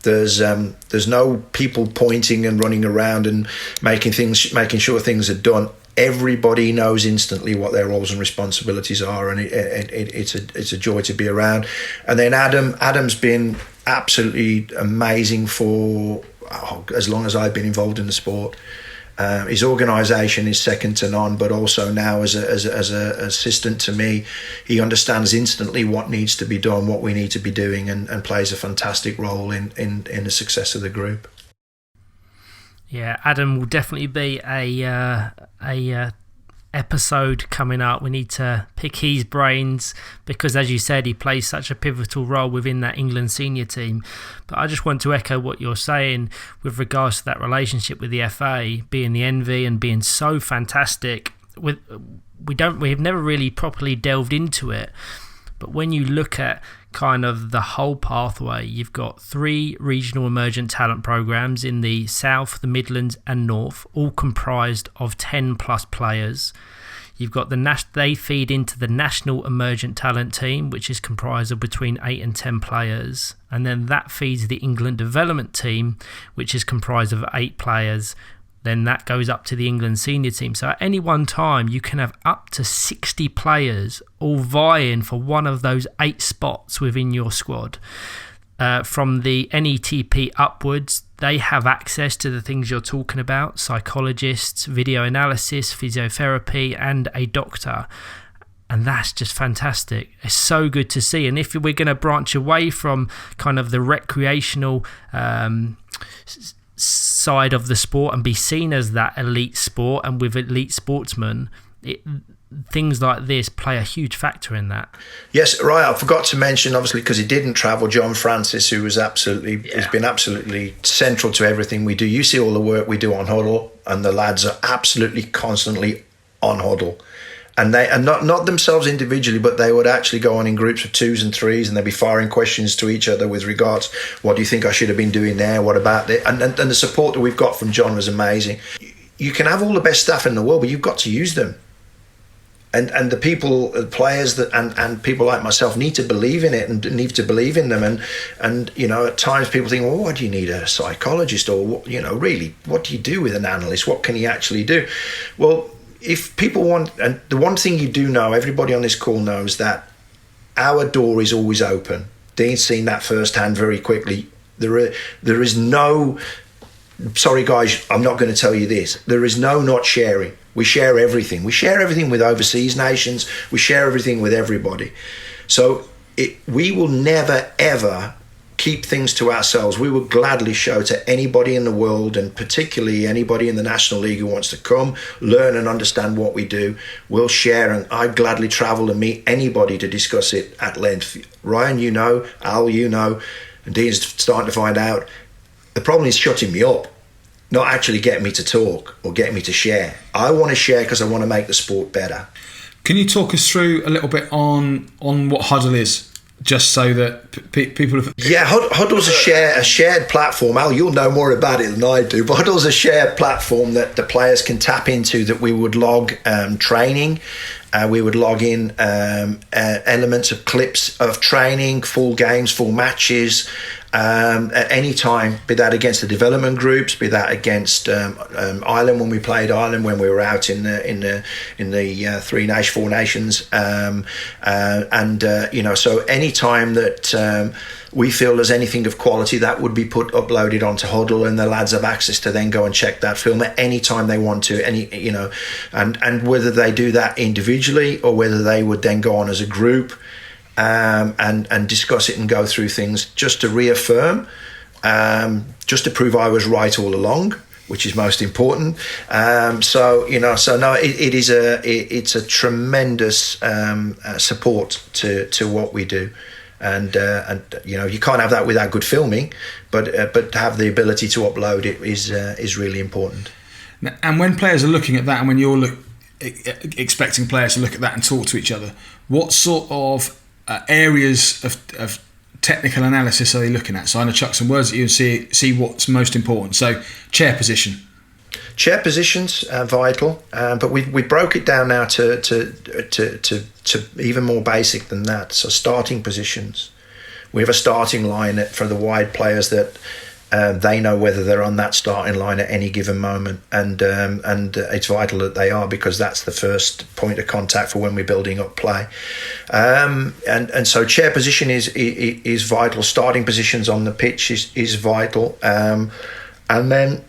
there's no people pointing and running around and making sure things are done. Everybody knows instantly what their roles and responsibilities are, and it's a joy to be around. And then Adam's been absolutely amazing for as long as I've been involved in the sport. His organisation is second to none, but also now as an assistant to me, he understands instantly what needs to be done, what we need to be doing, and plays a fantastic role in the success of the group. Yeah, Adam will definitely be a episode coming up. We need to pick his brains because, as you said, he plays such a pivotal role within that England senior team. But I just want to echo what you're saying with regards to that relationship with the FA being the envy and being so fantastic. We have never really properly delved into it. But when you look at kind of the whole pathway, you've got 3 regional emergent talent programs in the South, the Midlands and North, all comprised of 10 plus players. You've got they feed into the National Emergent Talent Team, which is comprised of between 8 and 10 players. And then that feeds the England Development Team, which is comprised of 8 players. Then that goes up to the England senior team. So at any one time, you can have up to 60 players all vying for one of those 8 spots within your squad. From the NETP upwards, they have access to the things you're talking about: psychologists, video analysis, physiotherapy, and a doctor. And that's just fantastic. It's so good to see. And if we're going to branch away from kind of the recreational side of the sport and be seen as that elite sport and with elite sportsmen, things like this play a huge factor in that. Yes, right. I forgot to mention, obviously, because he didn't travel, John Francis, who was has been absolutely central to everything we do. You see all the work we do on huddle, and the lads are absolutely constantly on huddle. And they are not themselves individually, but they would actually go on in groups of 2s and 3s, and they'd be firing questions to each other with regards, what do you think I should have been doing there? What about it? And the support that we've got from John was amazing. You can have all the best staff in the world, but you've got to use them. And the people, the players and people like myself need to believe in it and need to believe in them. And you know, at times people think, well, why do you need a psychologist? Or, you know, really, what do you do with an analyst? What can he actually do? Well, if people want, and the one thing you do know, everybody on this call knows that our door is always open. Dean's seen that firsthand very quickly. There is no, sorry guys, I'm not going to tell you this. There is no not sharing. We share everything. We share everything with overseas nations. We share everything with everybody. So we will never, ever keep things to ourselves. We will gladly show to anybody in the world, and particularly anybody in the National League who wants to come, learn and understand what we do. We'll share, and I'd gladly travel and meet anybody to discuss it at length. Ryan, you know, Al, you know, and Dean's starting to find out. The problem is shutting me up, not actually getting me to talk or getting me to share. I want to share because I want to make the sport better. Can you talk us through a little bit on what Huddle is, just so that people have... Yeah, Huddle's a shared platform. Al, you'll know more about it than I do, but Huddle's a shared platform that the players can tap into, that we would log training. We would log in elements of clips of training, full games, full matches, at any time, be that against the development groups, be that against Ireland when we played Ireland, when we were out in the Four Nations, so any time that we feel there's anything of quality, that would be uploaded onto Huddle, and the lads have access to then go and check that film at any time they want to, and whether they do that individually or whether they would then go on as a group and discuss it and go through things just to reaffirm, just to prove I was right all along, which is most important. It's a tremendous support to what we do. And you can't have that without good filming, but to have the ability to upload it is really important. And when players are looking at that, and when you're expecting players to look at that and talk to each other, what sort of areas of technical analysis are they looking at? So I'm going to chuck some words at you and see what's most important. So chair position. Chair positions are vital, but we broke it down now to even more basic than that. So starting positions. We have a starting line for the wide players that they know whether they're on that starting line at any given moment, and it's vital that they are, because that's the first point of contact for when we're building up play. And so chair position is vital. Starting positions on the pitch is vital, and then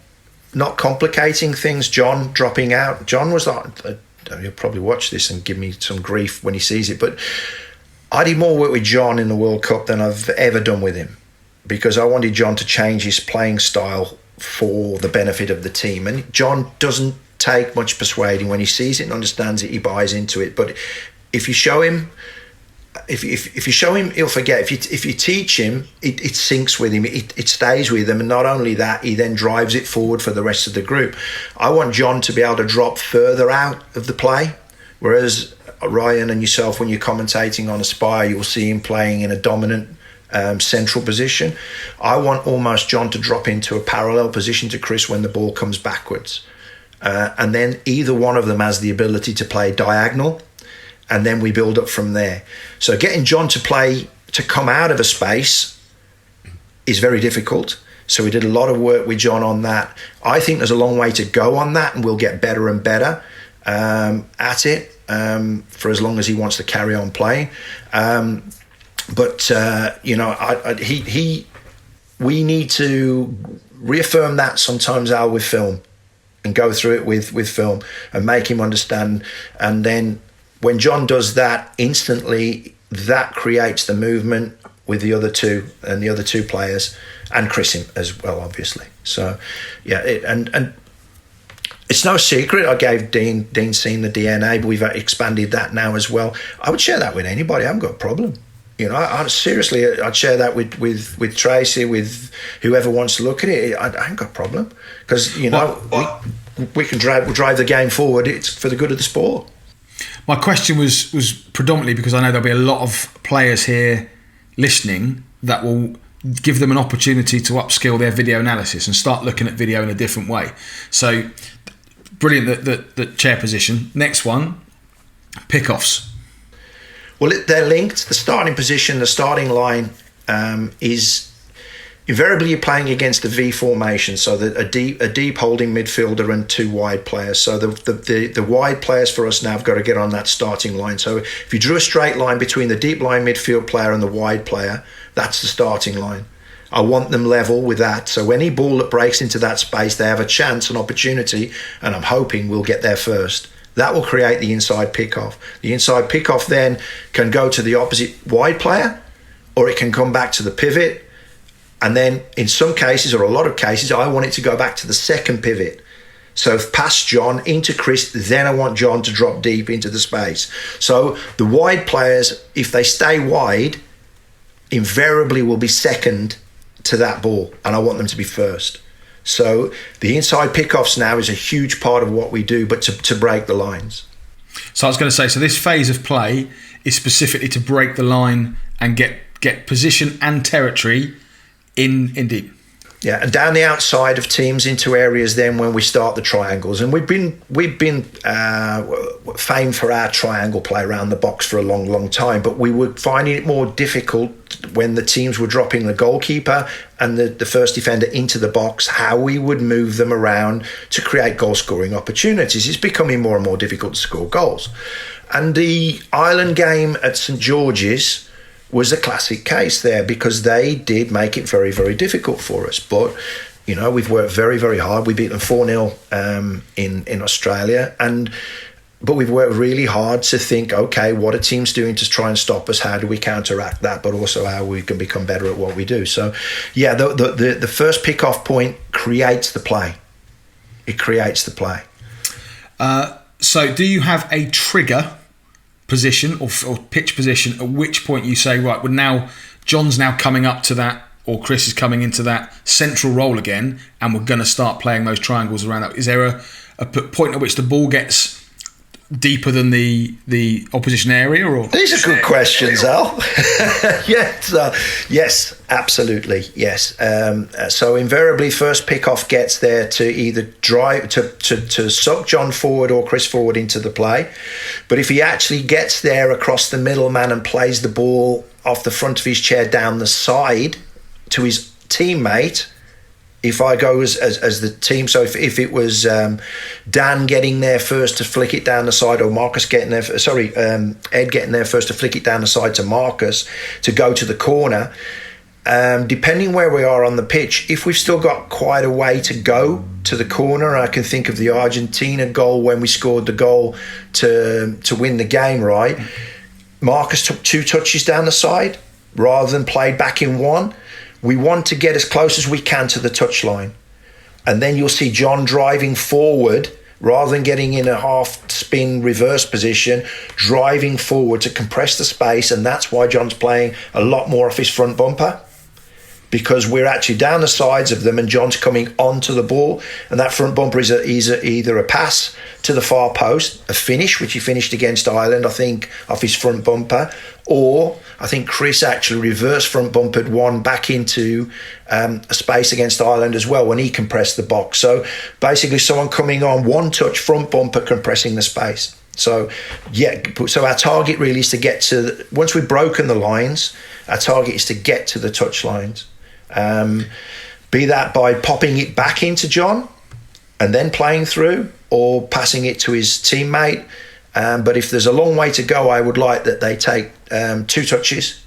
not complicating things. John dropping out. John was like, he'll probably watch this and give me some grief when he sees it, but I did more work with John in the World Cup than I've ever done with him, because I wanted John to change his playing style for the benefit of the team. And John doesn't take much persuading. When he sees it and understands it, he buys into it. But if you show him, if you show him, he'll forget. If you teach him, it sinks with him. It stays with him. And not only that, he then drives it forward for the rest of the group. I want John to be able to drop further out of the play, whereas Ryan and yourself, when you're commentating on Aspire, you'll see him playing in a dominant central position. I want almost John to drop into a parallel position to Chris when the ball comes backwards, and then either one of them has the ability to play diagonal, and then we build up from there. So getting John to come out of a space is very difficult. So we did a lot of work with John on that. I think there's a long way to go on that, and we'll get better and better at it for as long as he wants to carry on playing. We need to reaffirm that sometimes, Al, with film, and go through it with film and make him understand. And then when John does that, instantly that creates the movement with the other two and the other two players, and Chris as well, obviously. So, yeah, and it's no secret. I gave Dean seen the DNA, but we've expanded that now as well. I would share that with anybody. I haven't got a problem. I'd share that with Tracy, with whoever wants to look at it. I ain't got a problem, because we can drive the game forward. It's for the good of the sport. My question was predominantly because I know there'll be a lot of players here listening that will give them an opportunity to upskill their video analysis and start looking at video in a different way. So brilliant that chair position. Next one, pickoffs. Well, they're linked. The starting position, the starting line is invariably you're playing against a V formation, so a deep holding midfielder and two wide players. So the wide players for us now have got to get on that starting line. So if you drew a straight line between the deep line midfield player and the wide player, That's the starting line. I want them level with that. So any ball that breaks into that space, they have a chance, an opportunity, and I'm hoping we'll get there first. That will create the inside pick-off. The inside pick-off then can go to the opposite wide player, or it can come back to the pivot. And then in some cases, or a lot of cases, I want it to go back to the second pivot. So past John into Chris, then I want John to drop deep into the space. So the wide players, if they stay wide, invariably will be second to that ball, and I want them to be first. So the inside pickoffs now is a huge part of what we do, but to break the lines. So I was going to say, so this phase of play is specifically to break the line and get position and territory in deep. Yeah, and down the outside of teams into areas then when we start the triangles. And we've been famed for our triangle play around the box for a long, long time, but we were finding it more difficult when the teams were dropping the goalkeeper and the first defender into the box, how we would move them around to create goal-scoring opportunities. It's becoming more and more difficult to score goals. And the Ireland game at St George's was a classic case there, because they did make it very, very difficult for us. But, you know, we've worked very, very hard. We beat them 4-0 in Australia. But we've worked really hard to think, okay, what are teams doing to try and stop us? How do we counteract that? But also how we can become better at what we do. So, yeah, the first pick-off point creates the play. It creates the play. So do you have a trigger position or pitch position at which point you say, right, well, now John's now coming up to that, or Chris is coming into that central role again, and we're going to start playing those triangles around that? Is there a point at which the ball gets deeper than the opposition area? Or these are good questions, Al. Yes, absolutely, yes. So invariably, first pick-off gets there to either drive to suck John forward or Chris forward into the play. But if he actually gets there across the middle man and plays the ball off the front of his chair down the side to his teammate, if I go as the team, so if it was Dan getting there first to flick it down the side, or Marcus getting there, Ed getting there first to flick it down the side to Marcus to go to the corner, depending where we are on the pitch, if we've still got quite a way to go to the corner, I can think of the Argentina goal when we scored the goal to win the game, right? Marcus took 2 touches down the side rather than played back in one. We want to get as close as we can to the touchline. And then you'll see John driving forward rather than getting in a half spin reverse position, driving forward to compress the space. And that's why John's playing a lot more off his front bumper, because we're actually down the sides of them and John's coming onto the ball. And that front bumper is either a pass to the far post, a finish, which he finished against Ireland, I think, off his front bumper, or I think Chris actually reverse front bumpered one back into a space against Ireland as well when he compressed the box. So basically someone coming on one touch front bumper compressing the space. So yeah, so our target really is to get to, once we've broken the lines, our target is to get to the touch lines. Be that by popping it back into John and then playing through, or passing it to his teammate. But if there's a long way to go, I would like that they take 2 touches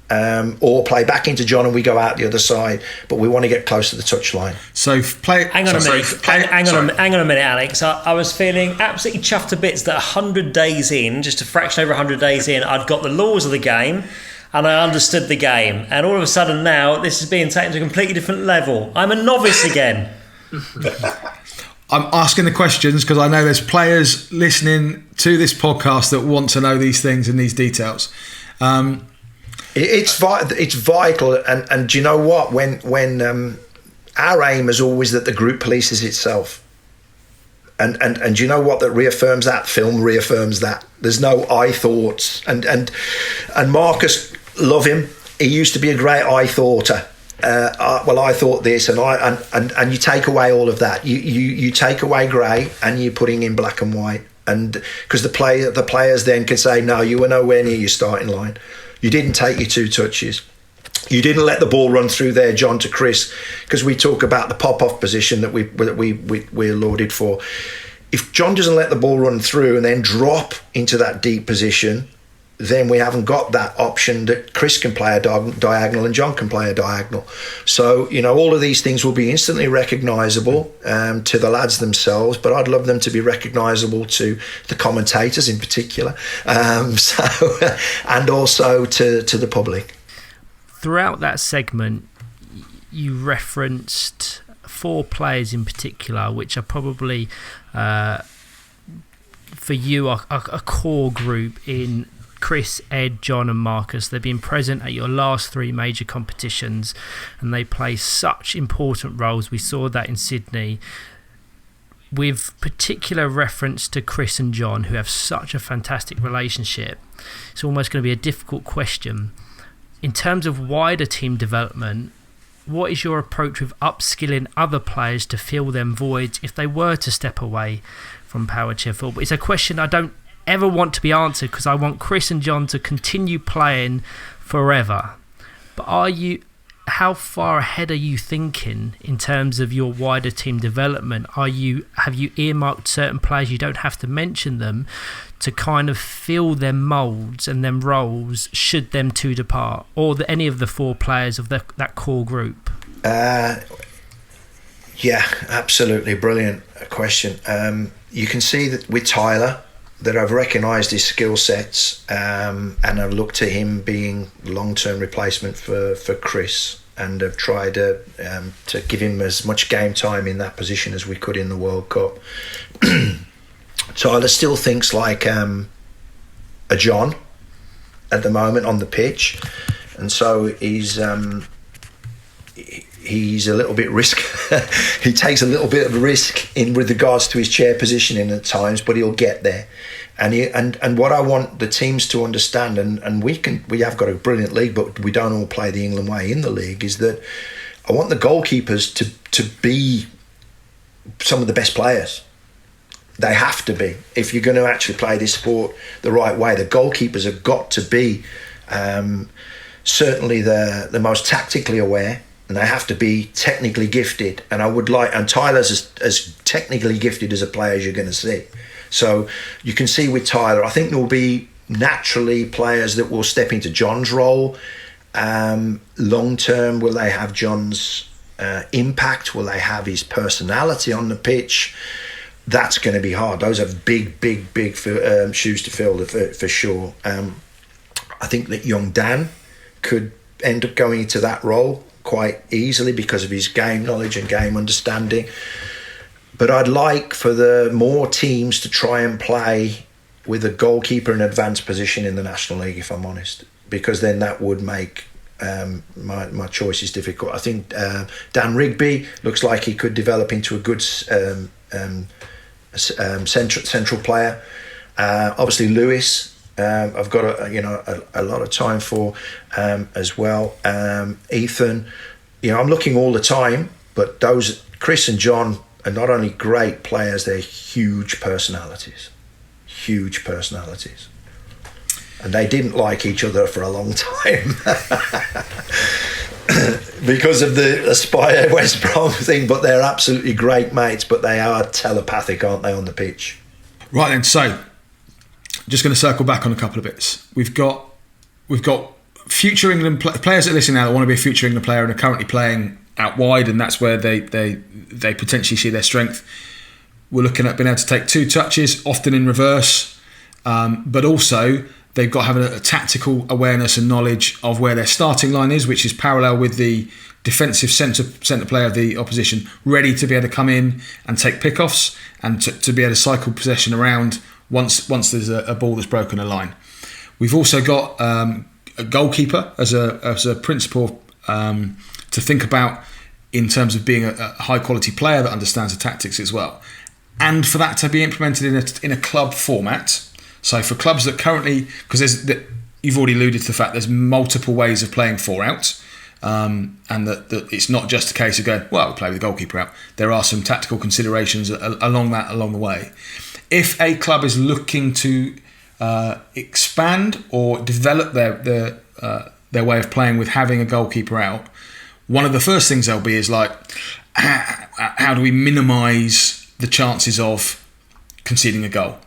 or play back into John and we go out the other side. But we want to get close to the touchline. So play. Hang on a minute, Alex. I was feeling absolutely chuffed to bits that 100 days in, just a fraction over 100 days in, I'd got the laws of the game and I understood the game. And all of a sudden now, this is being taken to a completely different level. I'm a novice again. I'm asking the questions because I know there's players listening to this podcast that want to know these things and these details. It's vital, and do you know what? When our aim is always that the group polices itself, and do you know what? That reaffirms that. Film reaffirms that. There's no I thoughts, and Marcus, love him. He used to be a great I thoughter. I thought this, and you take away all of that. You take away grey and you're putting in black and white, and because the players then can say, no, you were nowhere near your starting line. You didn't take your 2 touches. You didn't let the ball run through there, John to Chris, because we talk about the pop-off position that we're lauded for. If John doesn't let the ball run through and then drop into that deep position, then we haven't got that option that Chris can play a diagonal and John can play a diagonal. So, all of these things will be instantly recognisable to the lads themselves, but I'd love them to be recognisable to the commentators in particular, and also to the public. Throughout that segment, you referenced 4 players in particular, which are probably, for you, a core group in Chris, Ed, John and Marcus. They've been present at your last 3 major competitions and they play such important roles. We saw that in Sydney. With particular reference to Chris and John, who have such a fantastic relationship, it's almost going to be a difficult question. In terms of wider team development, what is your approach with upskilling other players to fill them voids if they were to step away from Powerchair football? It's a question I don't ever want to be answered because I want Chris and John to continue playing forever. But how far ahead are you thinking in terms of your wider team development? Have you earmarked certain players, you don't have to mention them, to kind of fill them moulds and them roles should them two depart, or any of the 4 players of that core group? Yeah, absolutely brilliant question. You can see that with Tyler that I've recognised his skill sets, and I've looked to him being long-term replacement for Chris, and have tried to give him as much game time in that position as we could in the World Cup. Tyler still thinks like a John at the moment on the pitch, and so he's a little bit he takes a little bit of risk in with regards to his chair positioning at times, but he'll get there. And what I want the teams to understand, and we have got a brilliant league, but we don't all play the England way in the league, is that I want the goalkeepers to be some of the best players. They have to be. If you're going to actually play this sport the right way, the goalkeepers have got to be certainly the most tactically aware, and they have to be technically gifted. And Tyler's as technically gifted as a player as you're going to see. So you can see with Tyler, I think there will be naturally players that will step into John's role. Long term, will they have John's impact? Will they have his personality on the pitch? That's going to be hard. Those are big shoes to fill for sure. I think that young Dan could end up going into that role quite easily because of his game knowledge and game understanding. But I'd like for the more teams to try and play with a goalkeeper in advanced position in the National League, if I'm honest, because then that would make my choices difficult. I think Dan Rigby looks like he could develop into a good central player. Obviously Lewis, I've got a lot of time for as well. Ethan, I'm looking all the time, but those Chris and John are not only great players, they're huge personalities, and they didn't like each other for a long time because of the Aspire West Brom thing, but they're absolutely great mates, but they are telepathic, aren't they, on the pitch? Right then, so just going to circle back on a couple of bits. We've got future England players that listen now that want to be a future England player and are currently playing out wide, and that's where they potentially see their strength. We're looking at being able to take 2 touches, often in reverse, but also they've got to have a tactical awareness and knowledge of where their starting line is, which is parallel with the defensive centre player of the opposition, ready to be able to come in and take pickoffs and to be able to cycle possession around once there's a ball that's broken a line. We've also got a goalkeeper as a principle to think about in terms of being a high quality player that understands the tactics as well, and for that to be implemented in a club format. So for clubs that currently, because you've already alluded to the fact there's multiple ways of playing 4 out, and that it's not just a case of going, well, we'll play with the goalkeeper out. There are some tactical considerations along the way. If a club is looking to expand or develop their way of playing with having a goalkeeper out, one of the first things there'll be is like, how do we minimise the chances of conceding a goal?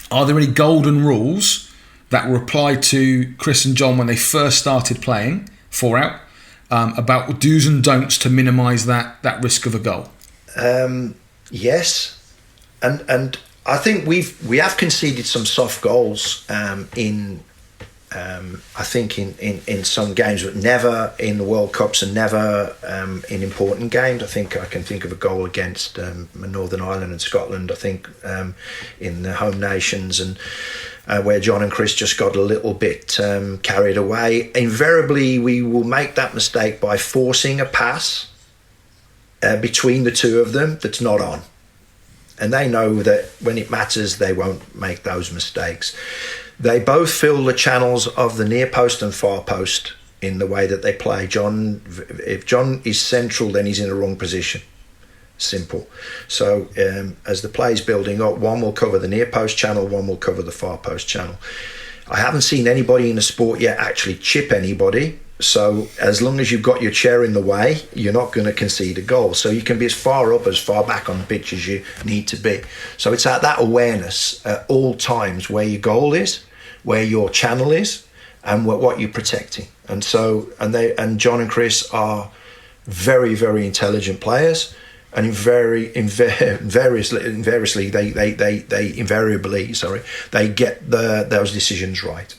Are there any golden rules that were applied to Chris and John when they first started playing 4 out, about do's and don'ts to minimise that risk of a goal? Yes, and I think we have conceded some soft goals in some games, but never in the World Cups and never in important games. I can think of a goal against Northern Ireland and Scotland, I think, in the home nations, and where John and Chris just got a little bit carried away. Invariably, we will make that mistake by forcing a pass between the two of them that's not on. And they know that when it matters, they won't make those mistakes. They both fill the channels of the near post and far post in the way that they play. If John is central, then he's in the wrong position. Simple. So as the play is building up, one will cover the near post channel, one will cover the far post channel. I haven't seen anybody in the sport yet actually chip anybody. So as long as you've got your chair in the way, you're not going to concede a goal. So you can be as far up, as far back on the pitch as you need to be. So it's at that awareness at all times where your goal is, where your channel is, and what you're protecting. And so, and John and Chris are very, very intelligent players, and invariably they get those decisions right.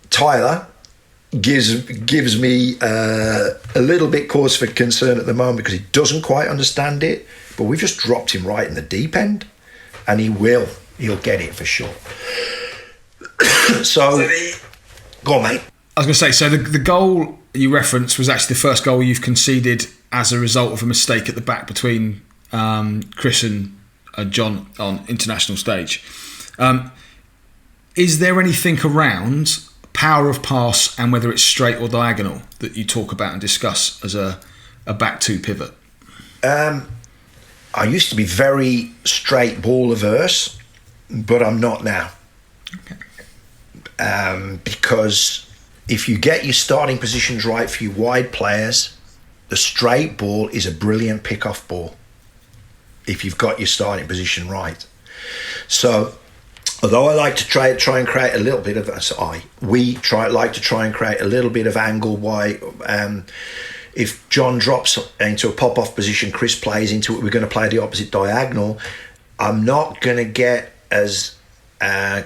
Tyler gives me a little bit cause for concern at the moment because he doesn't quite understand it, but we've just dropped him right in the deep end, and he'll get it for sure. So go on, mate. I was going to say, so the goal you referenced was actually the first goal you've conceded as a result of a mistake at the back between Chris and John on international stage. Is there anything around power of pass and whether it's straight or diagonal that you talk about and discuss as a back two pivot? I used to be very straight ball averse, but I'm not now. Okay. Because if you get your starting positions right for your wide players, the straight ball is a brilliant pick-off ball if you've got your starting position right. So although I like to try and create a little bit of, like to try and create a little bit of angle. Why? If John drops into a pop-off position, Chris plays into it, we're going to play the opposite diagonal. I'm not going to get as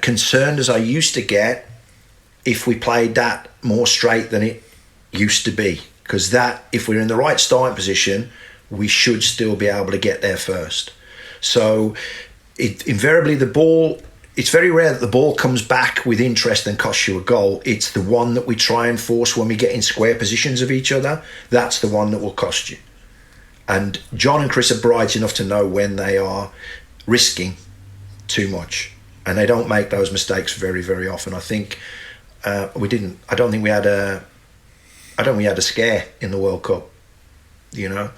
concerned as I used to get if we played that more straight than it used to be. Because that, if we're in the right starting position, we should still be able to get there first. So invariably the ball, it's very rare that the ball comes back with interest and costs you a goal. It's the one that we try and force when we get in square positions of each other. That's the one that will cost you. And John and Chris are bright enough to know when they are risking too much. And they don't make those mistakes very, very often. I think we didn't. I don't think we had a scare in the World Cup, you know.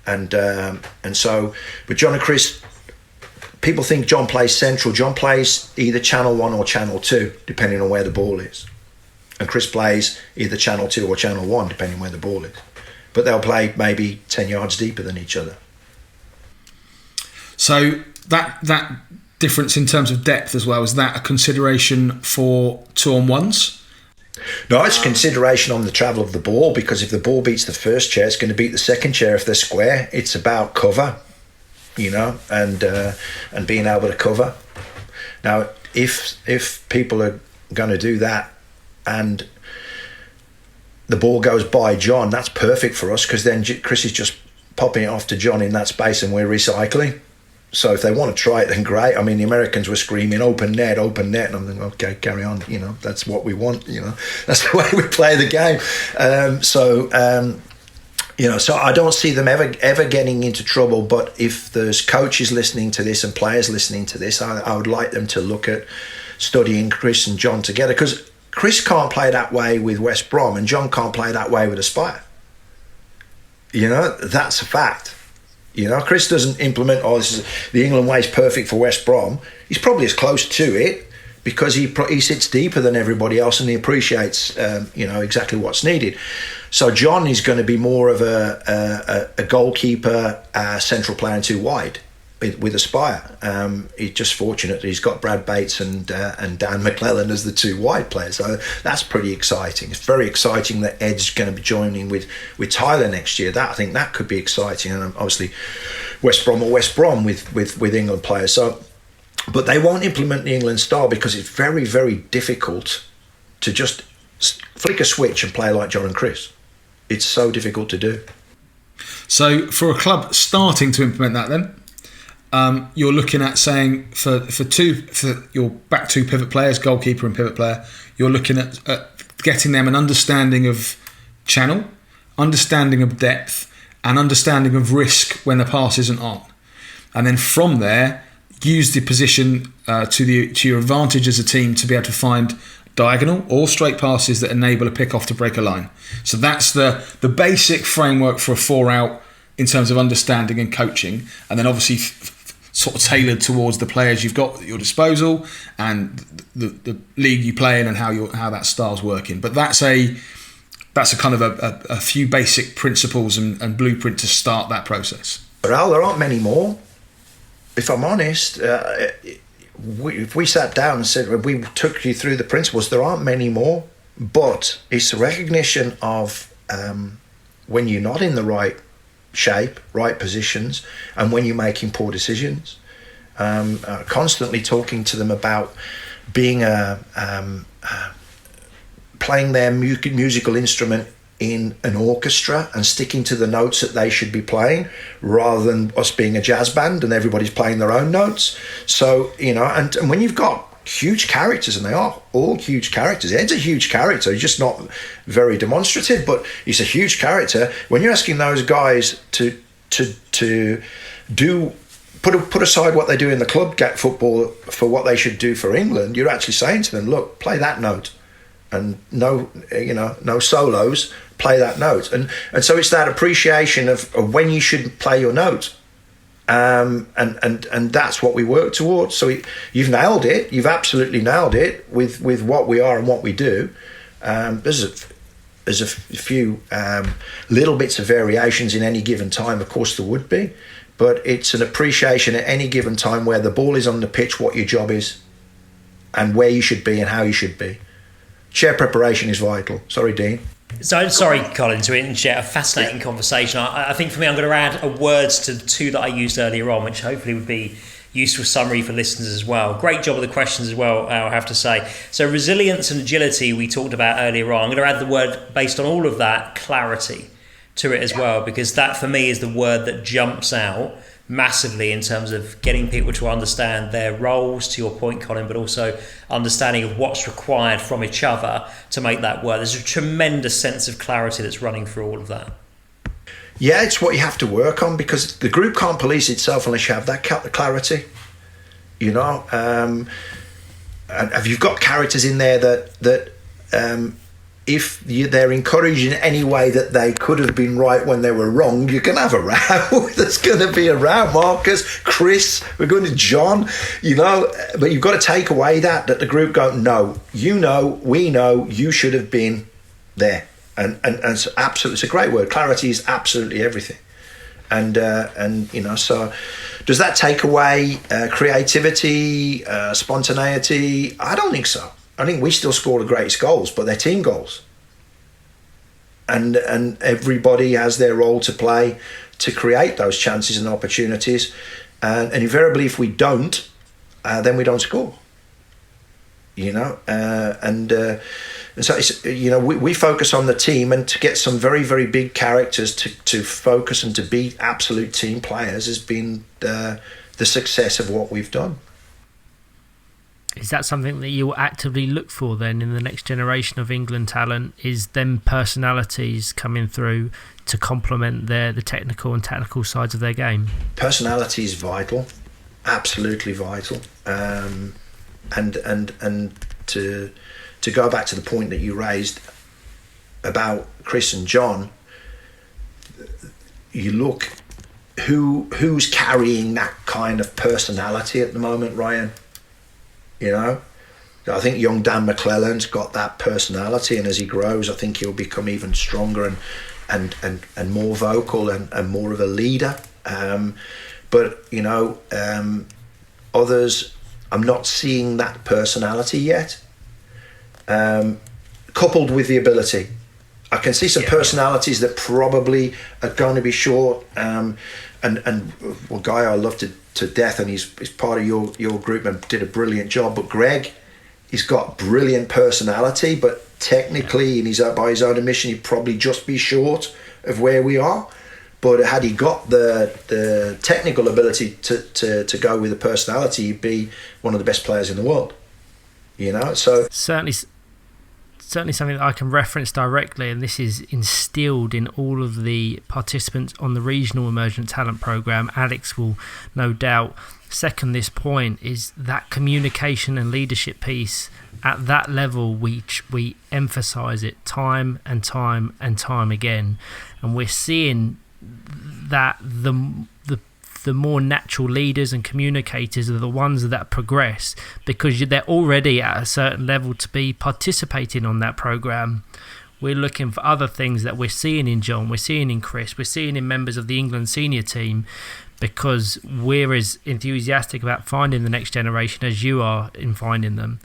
And so, but John and Chris, people think John plays central. John plays either channel 1 or channel 2, depending on where the ball is. And Chris plays either channel 2 or channel 1, depending on where the ball is. But they'll play maybe 10 yards deeper than each other. So that difference in terms of depth as well, is that a consideration for 2-on-1s? No, it's consideration on the travel of the ball, because if the ball beats the first chair, it's going to beat the second chair if they're square. It's about cover, you know, and being able to cover. Now, if people are going to do that and the ball goes by John, that's perfect for us, because then Chris is just popping it off to John in that space and we're recycling. So if they want to try it, then great. I mean, the Americans were screaming, open net, and I'm thinking, okay, carry on. You know, that's what we want. You know, that's the way we play the game. You know, so I don't see them ever getting into trouble. But if there's coaches listening to this and players listening to this, I would like them to look at studying Chris and John together, because Chris can't play that way with West Brom and John can't play that way with Aspire. You know, that's a fact. You know, Chris doesn't implement, the England way is perfect for West Brom. He's probably as close to it because he sits deeper than everybody else and he appreciates, you know, exactly what's needed. So John is going to be more of a goalkeeper, central player and 2 wide. with Aspire. He's just fortunate that he's got Brad Bates and Dan McClellan as the two wide players. So that's pretty exciting. It's very exciting that Ed's going to be joining with Tyler next year. I think that could be exciting. And obviously West Brom with England players. So, but they won't implement the England style because it's very, very difficult to just flick a switch and play like John and Chris. It's so difficult to do. So for a club starting to implement that then, you're looking at saying for your back two pivot players, goalkeeper and pivot player, you're looking at getting them an understanding of channel, understanding of depth, and understanding of risk when the pass isn't on, and then from there use the position to your advantage as a team to be able to find diagonal or straight passes that enable a pick off to break a line. So that's the basic framework for a 4-out in terms of understanding and coaching, and then obviously sort of tailored towards the players you've got at your disposal and the league you play in and how that style's working. But that's a kind of a few basic principles and blueprint to start that process. But Al, there aren't many more. If I'm honest, if we sat down and said we took you through the principles, there aren't many more. But it's a recognition of when you're not in the right shape, right positions, and when you're making poor decisions. Constantly talking to them about being playing their musical instrument in an orchestra and sticking to the notes that they should be playing, rather than us being a jazz band and everybody's playing their own notes. So, and when you've got huge characters, and they are all huge characters. Ed's a huge character. He's just not very demonstrative, but he's a huge character. When you're asking those guys to do put aside what they do in the club football for what they should do for England, you're actually saying to them, look, play that note, and no solos, play that note, and so it's that appreciation of when you should play your note. And that's what we work towards. So you've nailed it. You've absolutely nailed it with what we are and what we do. There's a few little bits of variations in any given time. Of course, there would be, but it's an appreciation at any given time where the ball is on the pitch, what your job is, and where you should be and how you should be. Chair preparation is vital. Sorry, Dean. So sorry, Colin, to interject. A fascinating conversation. I think for me, I'm going to add words to the two that I used earlier on, which hopefully would be useful summary for listeners as well. Great job of the questions as well, I'll have to say. So resilience and agility we talked about earlier on. I'm going to add the word, based on all of that, clarity to it as well, because that for me is the word that jumps out massively in terms of getting people to understand their roles, to your point, Colin, but also understanding of what's required from each other to make that work. There's a tremendous sense of clarity that's running through all of that. Yeah, it's what you have to work on, because the group can't police itself unless you have that clarity. And have you got characters in there that if they're encouraged in any way that they could have been right when they were wrong, you can have a row. There's going to be a row. Marcus, Chris, we're going to John, but you've got to take away that the group go, no, we know, you should have been there. And it's absolutely, it's a great word. Clarity is absolutely everything. And so does that take away creativity, spontaneity? I don't think so. I think we still score the greatest goals, but they're team goals. And everybody has their role to play to create those chances and opportunities. And invariably, if we don't, then we don't score. And so it's, we focus on the team, and to get some very, very big characters to focus and to be absolute team players has been the success of what we've done. Is that something that you will actively look for then in the next generation of England talent? Is them personalities coming through to complement the technical and tactical sides of their game? Personality is vital, absolutely vital. And to go back to the point that you raised about Chris and John, you look who's carrying that kind of personality at the moment, Ryan. I think young Dan McClellan's got that personality, and as he grows, I think he'll become even stronger and more vocal and more of a leader. But, others, I'm not seeing that personality yet. Coupled with the ability. I can see some personalities that probably are going to be short. And one guy I love to death, and he's part of your group and did a brilliant job. But Greg, he's got brilliant personality, but technically, by his own admission, he'd probably just be short of where we are. But had he got the technical ability to go with the personality, he'd be one of the best players in the world. So certainly something that I can reference directly, and this is instilled in all of the participants on the Regional Emergent Talent Programme. Alex will no doubt second this point, is that communication and leadership piece. At that level, we emphasise it time and time and time again, and we're seeing that the more natural leaders and communicators are the ones that progress, because they're already at a certain level to be participating on that programme. We're looking for other things that we're seeing in John, we're seeing in Chris, we're seeing in members of the England senior team, because we're as enthusiastic about finding the next generation as you are in finding them.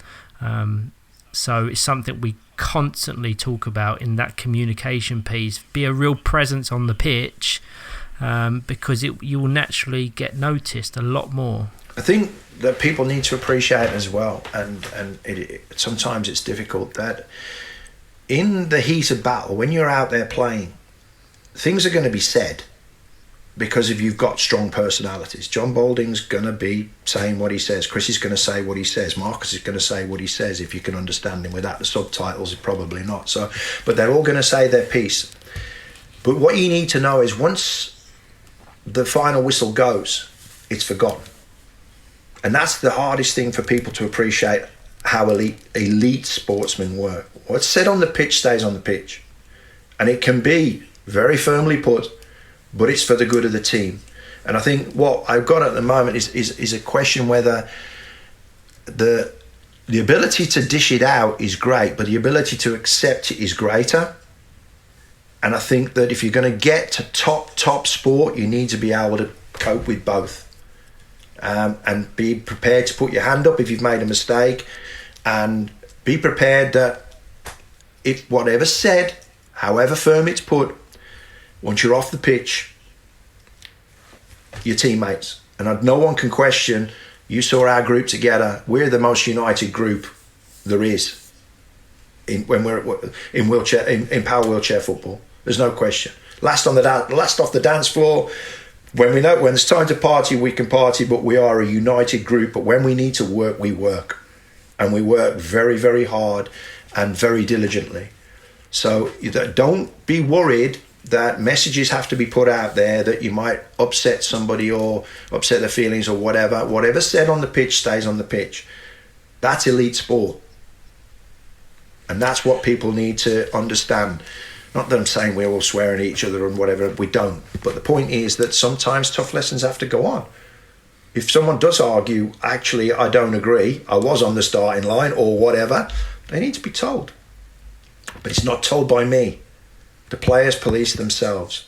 So it's something we constantly talk about in that communication piece. Be a real presence on the pitch, because you will naturally get noticed a lot more. I think that people need to appreciate as well, and sometimes it's difficult, that in the heat of battle, when you're out there playing, things are going to be said because if you've got strong personalities. John Balding's going to be saying what he says. Chris is going to say what he says. Marcus is going to say what he says. If you can understand him without the subtitles, probably not. So, but they're all going to say their piece. But what you need to know is once the final whistle goes, it's forgotten. And that's the hardest thing for people to appreciate, how elite sportsmen work. What's said on the pitch stays on the pitch. And it can be very firmly put, but it's for the good of the team. And I think what I've got at the moment is a question whether the ability to dish it out is great, but the ability to accept it is greater. And I think that if you're going to get to top sport, you need to be able to cope with both. And be prepared to put your hand up if you've made a mistake, and be prepared that if whatever's said, however firm it's put, once you're off the pitch, your teammates. And no one can question, you saw our group together, we're the most united group there is when we're in power wheelchair football. There's no question. Last off the dance floor. When it's time to party, we can party, but we are a united group. But when we need to work, we work. And we work very, very hard and very diligently. So don't be worried that messages have to be put out there that you might upset somebody or upset their feelings or whatever. Whatever's said on the pitch stays on the pitch. That's elite sport. And that's what people need to understand. Not that I'm saying we're all swearing at each other and whatever, we don't. But the point is that sometimes tough lessons have to go on. If someone does argue, actually, I don't agree, I was on the starting line or whatever, they need to be told. But it's not told by me. The players police themselves.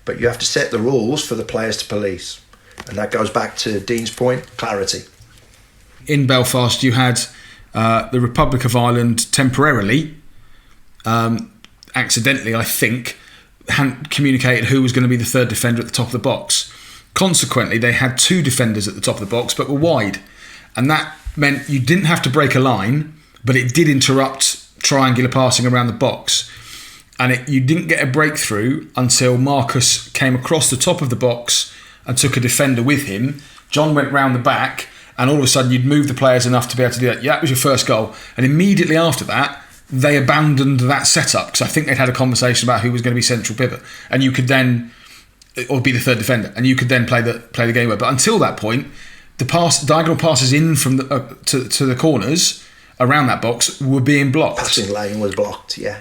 But you have to set the rules for the players to police. And that goes back to Dean's point, clarity. In Belfast, you had the Republic of Ireland temporarily, accidentally, I think, hadn't communicated who was going to be the third defender at the top of the box. Consequently, they had two defenders at the top of the box, but were wide. And that meant you didn't have to break a line, but it did interrupt triangular passing around the box. And you didn't get a breakthrough until Marcus came across the top of the box and took a defender with him. John went round the back, and all of a sudden you'd move the players enough to be able to do that. Yeah, that was your first goal. And immediately after that, they abandoned that setup because I think they'd had a conversation about who was going to be central pivot, and you could then, or be the third defender, and you could then play the game. But until that point, the diagonal passes in from to the corners around that box were being blocked. Passing lane was blocked. Yeah.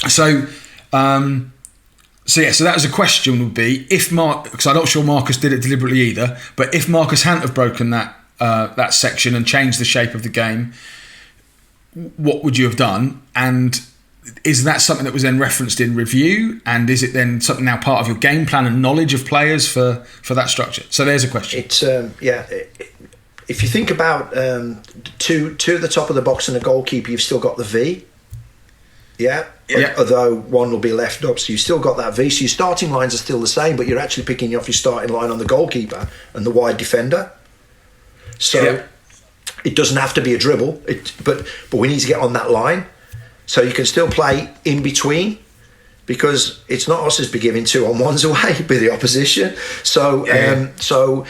So that was a question would be if because I'm not sure Marcus did it deliberately either, but if Marcus hadn't have broken that section and changed the shape of the game, what would you have done? And is that something that was then referenced in review, and is it then something now part of your game plan and knowledge of players for that structure? So there's a question. It's if you think about two at the top of the box and a goalkeeper, you've still got the V. Yeah. Although one will be left up, so you've still got that V. So your starting lines are still the same, but you're actually picking off your starting line on the goalkeeper and the wide defender. So it doesn't have to be a dribble, but we need to get on that line. So you can still play in between, because it's not us as be giving 2-on-1s away, it'd be the opposition. So so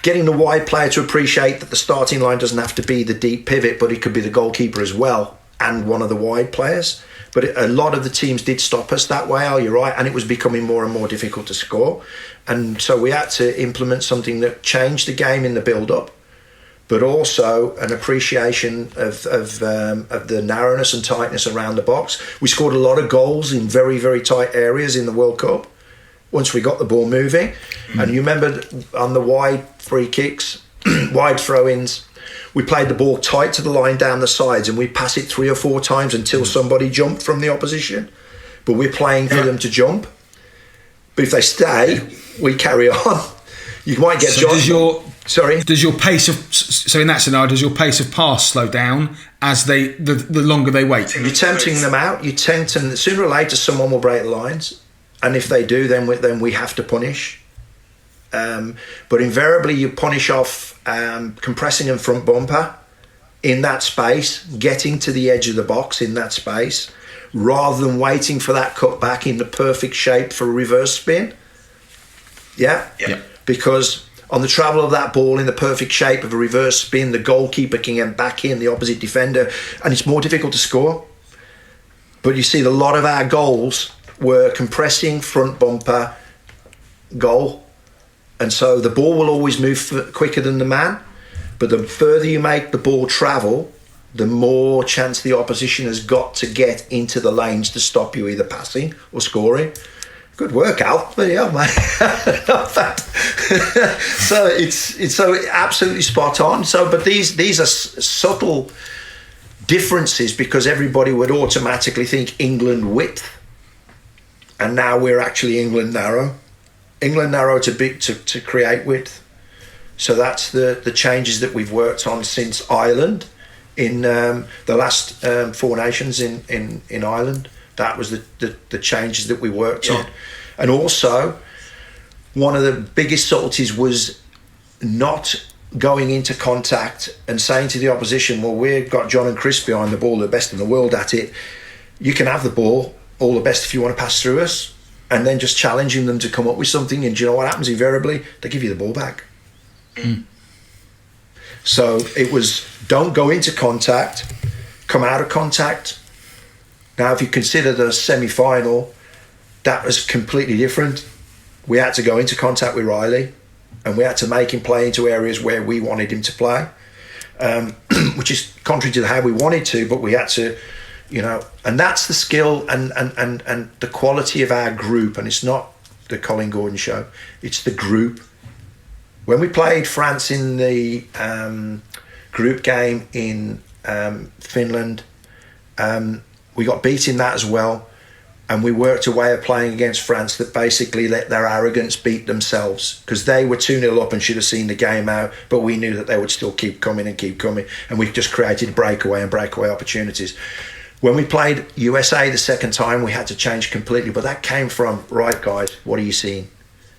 getting the wide player to appreciate that the starting line doesn't have to be the deep pivot, but it could be the goalkeeper as well and one of the wide players. But a lot of the teams did stop us that way, you're right, and it was becoming more and more difficult to score. And so we had to implement something that changed the game in the build-up, but also an appreciation of the narrowness and tightness around the box. We scored a lot of goals in very, very tight areas in the World Cup once we got the ball moving. And you remember on the wide free kicks, wide throw-ins, we played the ball tight to the line down the sides, and we pass it 3 or 4 times until somebody jumped from the opposition. But we're playing for them to jump. But if they stay, we carry on. You might get Does your pace of, so in that scenario, does your pace of pass slow down as the longer they wait? You're tempting them out. You tempt them. Sooner or later, someone will break the lines, and if they do, then we have to punish. But invariably, you punish off compressing and front bumper in that space, getting to the edge of the box in that space, rather than waiting for that cut back in the perfect shape for a reverse spin. Yeah. Because on the travel of that ball in the perfect shape of a reverse spin, the goalkeeper can get back in the opposite defender, and it's more difficult to score. But you see, a lot of our goals were compressing front bumper goal, and so the ball will always move quicker than the man. But the further you make the ball travel, the more chance the opposition has got to get into the lanes to stop you either passing or scoring. Good work, Al. There you are, mate. So it's so absolutely spot on. So, but these are subtle differences, because everybody would automatically think England width, and now we're actually England narrow. England narrow to create width. So that's the changes that we've worked on since Ireland in the last 4 nations in Ireland. That was the changes that we worked on. And also, one of the biggest subtleties was not going into contact and saying to the opposition, well, we've got John and Chris behind the ball, the best in the world at it. You can have the ball, all the best if you want to pass through us. And then just challenging them to come up with something. And do you know what happens invariably? They give you the ball back. So it was, don't go into contact, come out of contact. Now, if you consider the semi-final, that was completely different. We had to go into contact with Riley, and we had to make him play into areas where we wanted him to play, which is contrary to how we wanted to, but we had to, and that's the skill and the quality of our group. And it's not the Colin Gordon show, it's the group. When we played France in the group game in Finland, we got beat in that as well, and we worked a way of playing against France that basically let their arrogance beat themselves, because they were 2-0 up and should have seen the game out, but we knew that they would still keep coming, and we just created breakaway opportunities. When we played USA the second time, we had to change completely, but that came from, right guys, what are you seeing?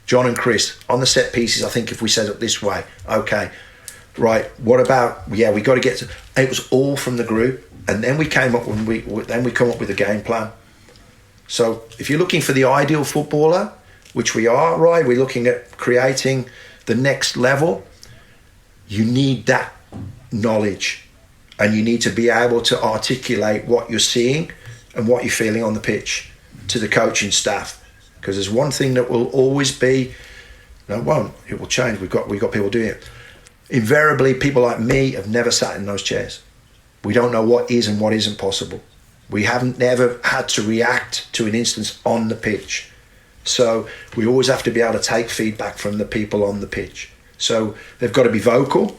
John and Chris, on the set pieces, I think if we set it this way, okay, right, what about, we got to get to, it was all from the group, and then we came up with a game plan. So if you're looking for the ideal footballer, which we are, right, we're looking at creating the next level, you need that knowledge, and you need to be able to articulate what you're seeing and what you're feeling on the pitch to the coaching staff. Because there's one thing that will always be, no, it won't, it will change. We've got people doing it. Invariably, people like me have never sat in those chairs. We don't know what is and what isn't possible. We haven't never had to react to an instance on the pitch. So we always have to be able to take feedback from the people on the pitch. So they've got to be vocal,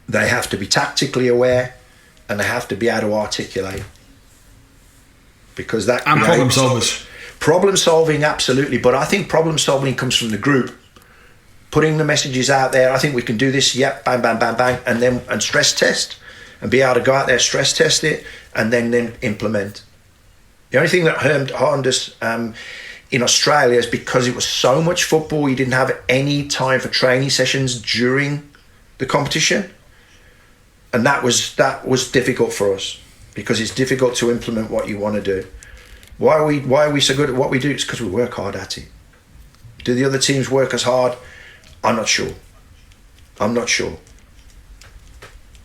they have to be tactically aware, and they have to be able to articulate. because that and problem solvers. Problem solving, absolutely, but I think problem solving comes from the group. Putting the messages out there, I think we can do this, yep, bang, bang, bang, bang, and stress test, and be able to go out there, stress test it, and then implement. The only thing that harmed us in Australia is because it was so much football, you didn't have any time for training sessions during the competition, and that was difficult for us, because it's difficult to implement what you want to do. Why are we so good at what we do? It's because we work hard at it. Do the other teams work as hard? I'm not sure.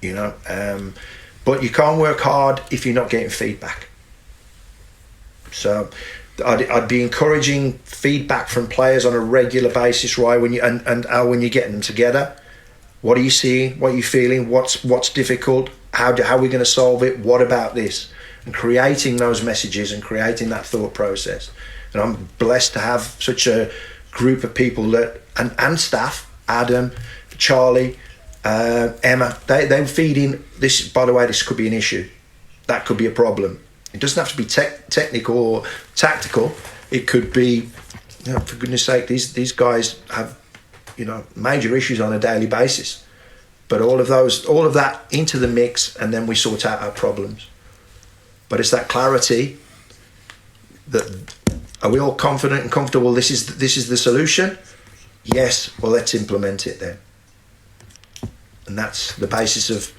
You know, but you can't work hard if you're not getting feedback. So I'd be encouraging feedback from players on a regular basis, right? When you're getting them together, what are you seeing? What are you feeling? What's difficult? How are we going to solve it? What about this? And creating those messages and creating that thought process. And I'm blessed to have such a group of people that and staff, Adam, Charlie, Emma, they feed in this. By the way, this could be an issue. That could be a problem. It doesn't have to be technical or tactical. It could be, you know, for goodness sake, these guys have, you know, major issues on a daily basis. But all of that into the mix, and then we sort out our problems. But it's that clarity that, are we all confident and comfortable? This is the solution. Yes. Well, let's implement it then. And that's the basis of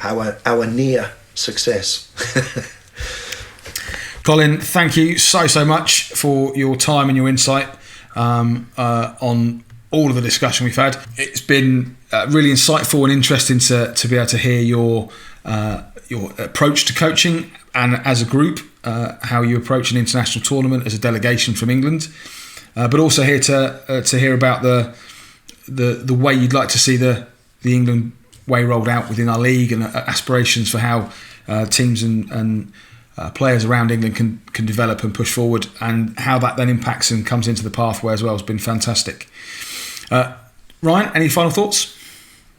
our near success. Colin, thank you so much for your time and your insight on all of the discussion we've had. It's been really insightful and interesting to be able to hear your approach to coaching, and as a group, how you approach an international tournament as a delegation from England, but also here to hear about the way you'd like to see the England way rolled out within our league, and aspirations for how teams and players around England can develop and push forward, and how that then impacts and comes into the pathway as well has been fantastic. Ryan, any final thoughts?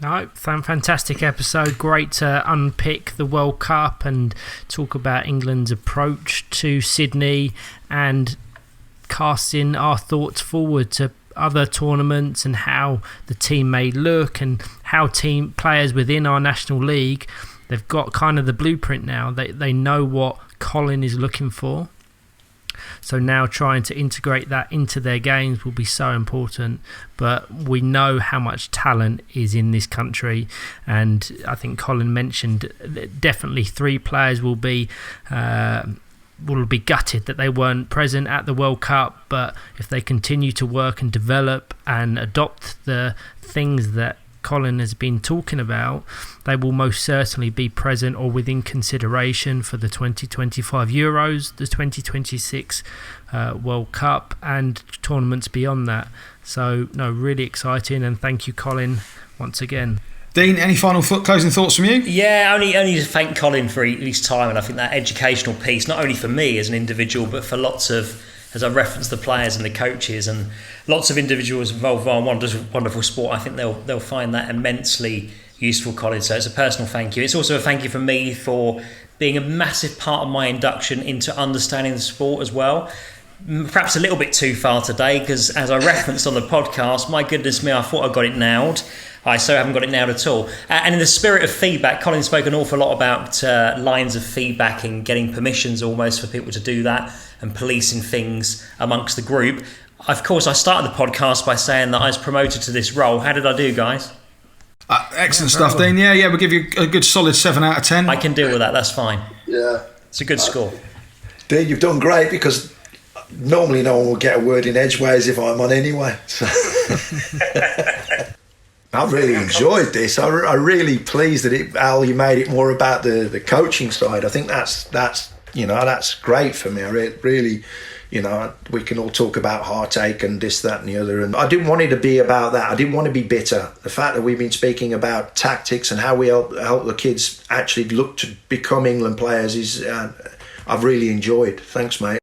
No, fantastic episode. Great to unpick the World Cup and talk about England's approach to Sydney, and casting our thoughts forward to other tournaments and how the team may look, and how team players within our national league, they've got kind of the blueprint now. They know what Colin is looking for. So now trying to integrate that into their games will be so important. But we know how much talent is in this country, and I think Colin mentioned that definitely 3 players will be gutted that they weren't present at the World Cup. But if they continue to work and develop and adopt the things that Colin has been talking about, they will most certainly be present or within consideration for the 2025 Euros, the 2026 World Cup, and tournaments beyond that. So, no, really exciting, and thank you, Colin, once again. Dean, any final closing thoughts from you? Yeah, only to thank Colin for his time, and I think that educational piece, not only for me as an individual, but for lots of, as I referenced, the players and the coaches, and lots of individuals involved in wonderful sport. I think they'll find that immensely useful, Colin. So it's a personal thank you. It's also a thank you from me for being a massive part of my induction into understanding the sport as well. Perhaps a little bit too far today, because as I referenced on the podcast, my goodness me, I thought I got it nailed. I so haven't got it nailed at all. And in the spirit of feedback, Colin spoke an awful lot about lines of feedback and getting permissions almost for people to do that, and policing things amongst the group. Of course, I started the podcast by saying that I was promoted to this role. How did I do, guys? Excellent stuff, Dean. Yeah, we'll give you a good solid 7 out of 10. I can deal with that, that's fine. Yeah. It's a good score. Dean, you've done great, because normally no one will get a word in edgeways if I'm on anyway. So. I've really enjoyed this. I'm really pleased that Al, you made it more about the coaching side. I think that's great for me. I really, we can all talk about heartache and this, that, and the other. And I didn't want it to be about that. I didn't want to be bitter. The fact that we've been speaking about tactics and how we help the kids actually look to become England players is I've really enjoyed. Thanks, mate.